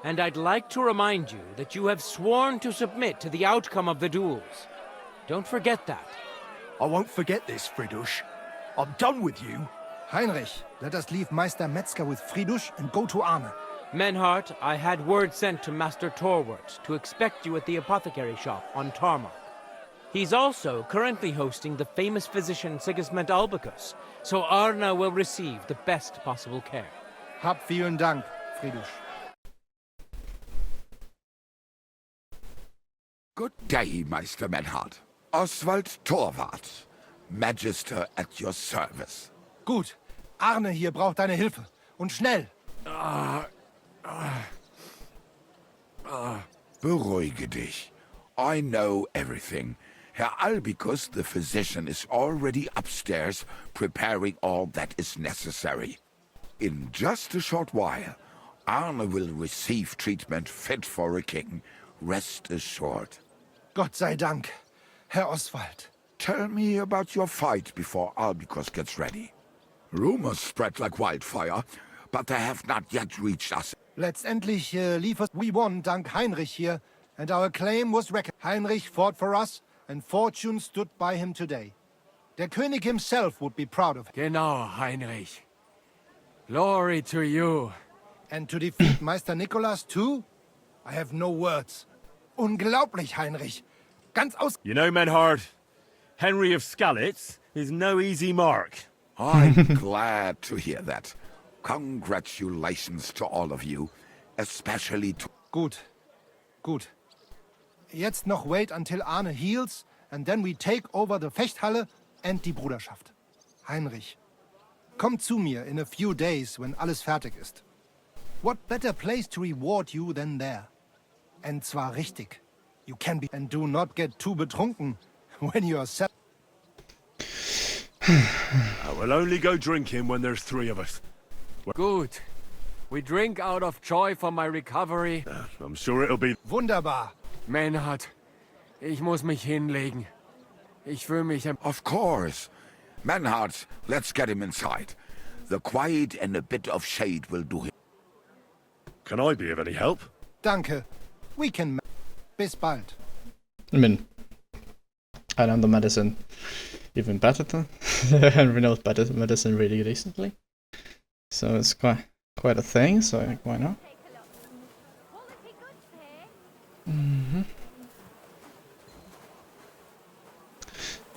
And I'd like to remind you that you have sworn to submit to the outcome of the duels. Don't forget that. I won't forget this, Friedrich. I'm done with you. Heinrich, let us leave Meister Metzger with Friedrich and go to Arne. Menhart, I had word sent to Master Torwart to expect you at the apothecary shop on Tarmac. He's also currently hosting the famous physician Sigismund Albicus, so Arne will receive the best possible care. Hab vielen Dank, Friedrich. Good day, Meister Menhard. Oswald Torwart, Magister at your service. Gut. Arne hier braucht deine Hilfe. Und schnell. Beruhige dich. I know everything. Herr Albicus, the physician, is already upstairs preparing all that is necessary. In just a short while, Arne will receive treatment fit for a king. Rest assured. Gott sei Dank, Herr Oswald. Tell me about your fight before Albicus gets ready. Rumors spread like wildfire, but they have not yet reached us. Letztendlich liefert. We won dank Heinrich here, and our claim was recognized. Heinrich fought for us, and fortune stood by him today. Der König himself would be proud of him. Genau, Heinrich. Glory to you. And to defeat Meister Nicholas too? I have no words. Unglaublich, Heinrich. Ganz aus... You know, Menhard, Henry of Skalitz is no easy mark. I'm glad to hear that. Congratulations to all of you, especially to... Gut. Gut. Jetzt noch wait until Arne heals, and then we take over the Fechthalle and die Bruderschaft. Heinrich, komm zu mir in a few days when alles fertig ist. What better place to reward you than there? And zwar richtig. You can be... And do not get too betrunken when you are set. I will only go drinking when there's 3 of us. Good. We drink out of joy for my recovery. I'm sure it'll be... Wunderbar. Menhard, ich muss mich hinlegen. Ich fühle mich... Of course. Menhard, let's get him inside. The quiet and a bit of shade will do him. Can I be of any help? Danke. We can... Bis bald. I mean, I know the medicine even better than Henry knows better medicine really decently. So it's quite a thing, so why not?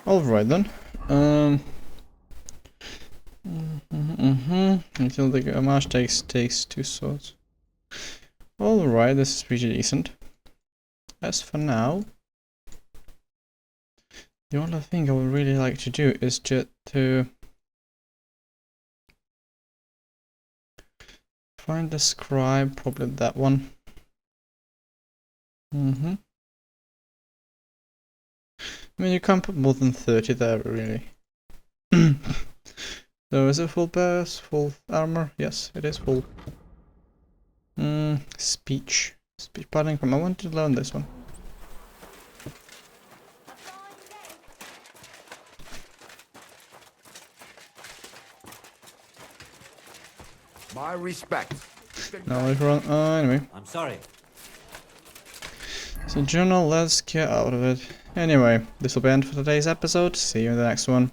Alright then. Until the march takes 2 swords. Alright, this is pretty decent. As for now, the only thing I would really like to do is just to Find the scribe, probably that one. I mean, you can't put more than 30 there, really. So is it full burst, full armor? Yes, it is full. Speech. Speech pattern. Come on, I want to learn this one. My respect. Now everyone. Anyway. I'm sorry. So journal, let's get out of it. Anyway, this will be the end for today's episode. See you in the next one.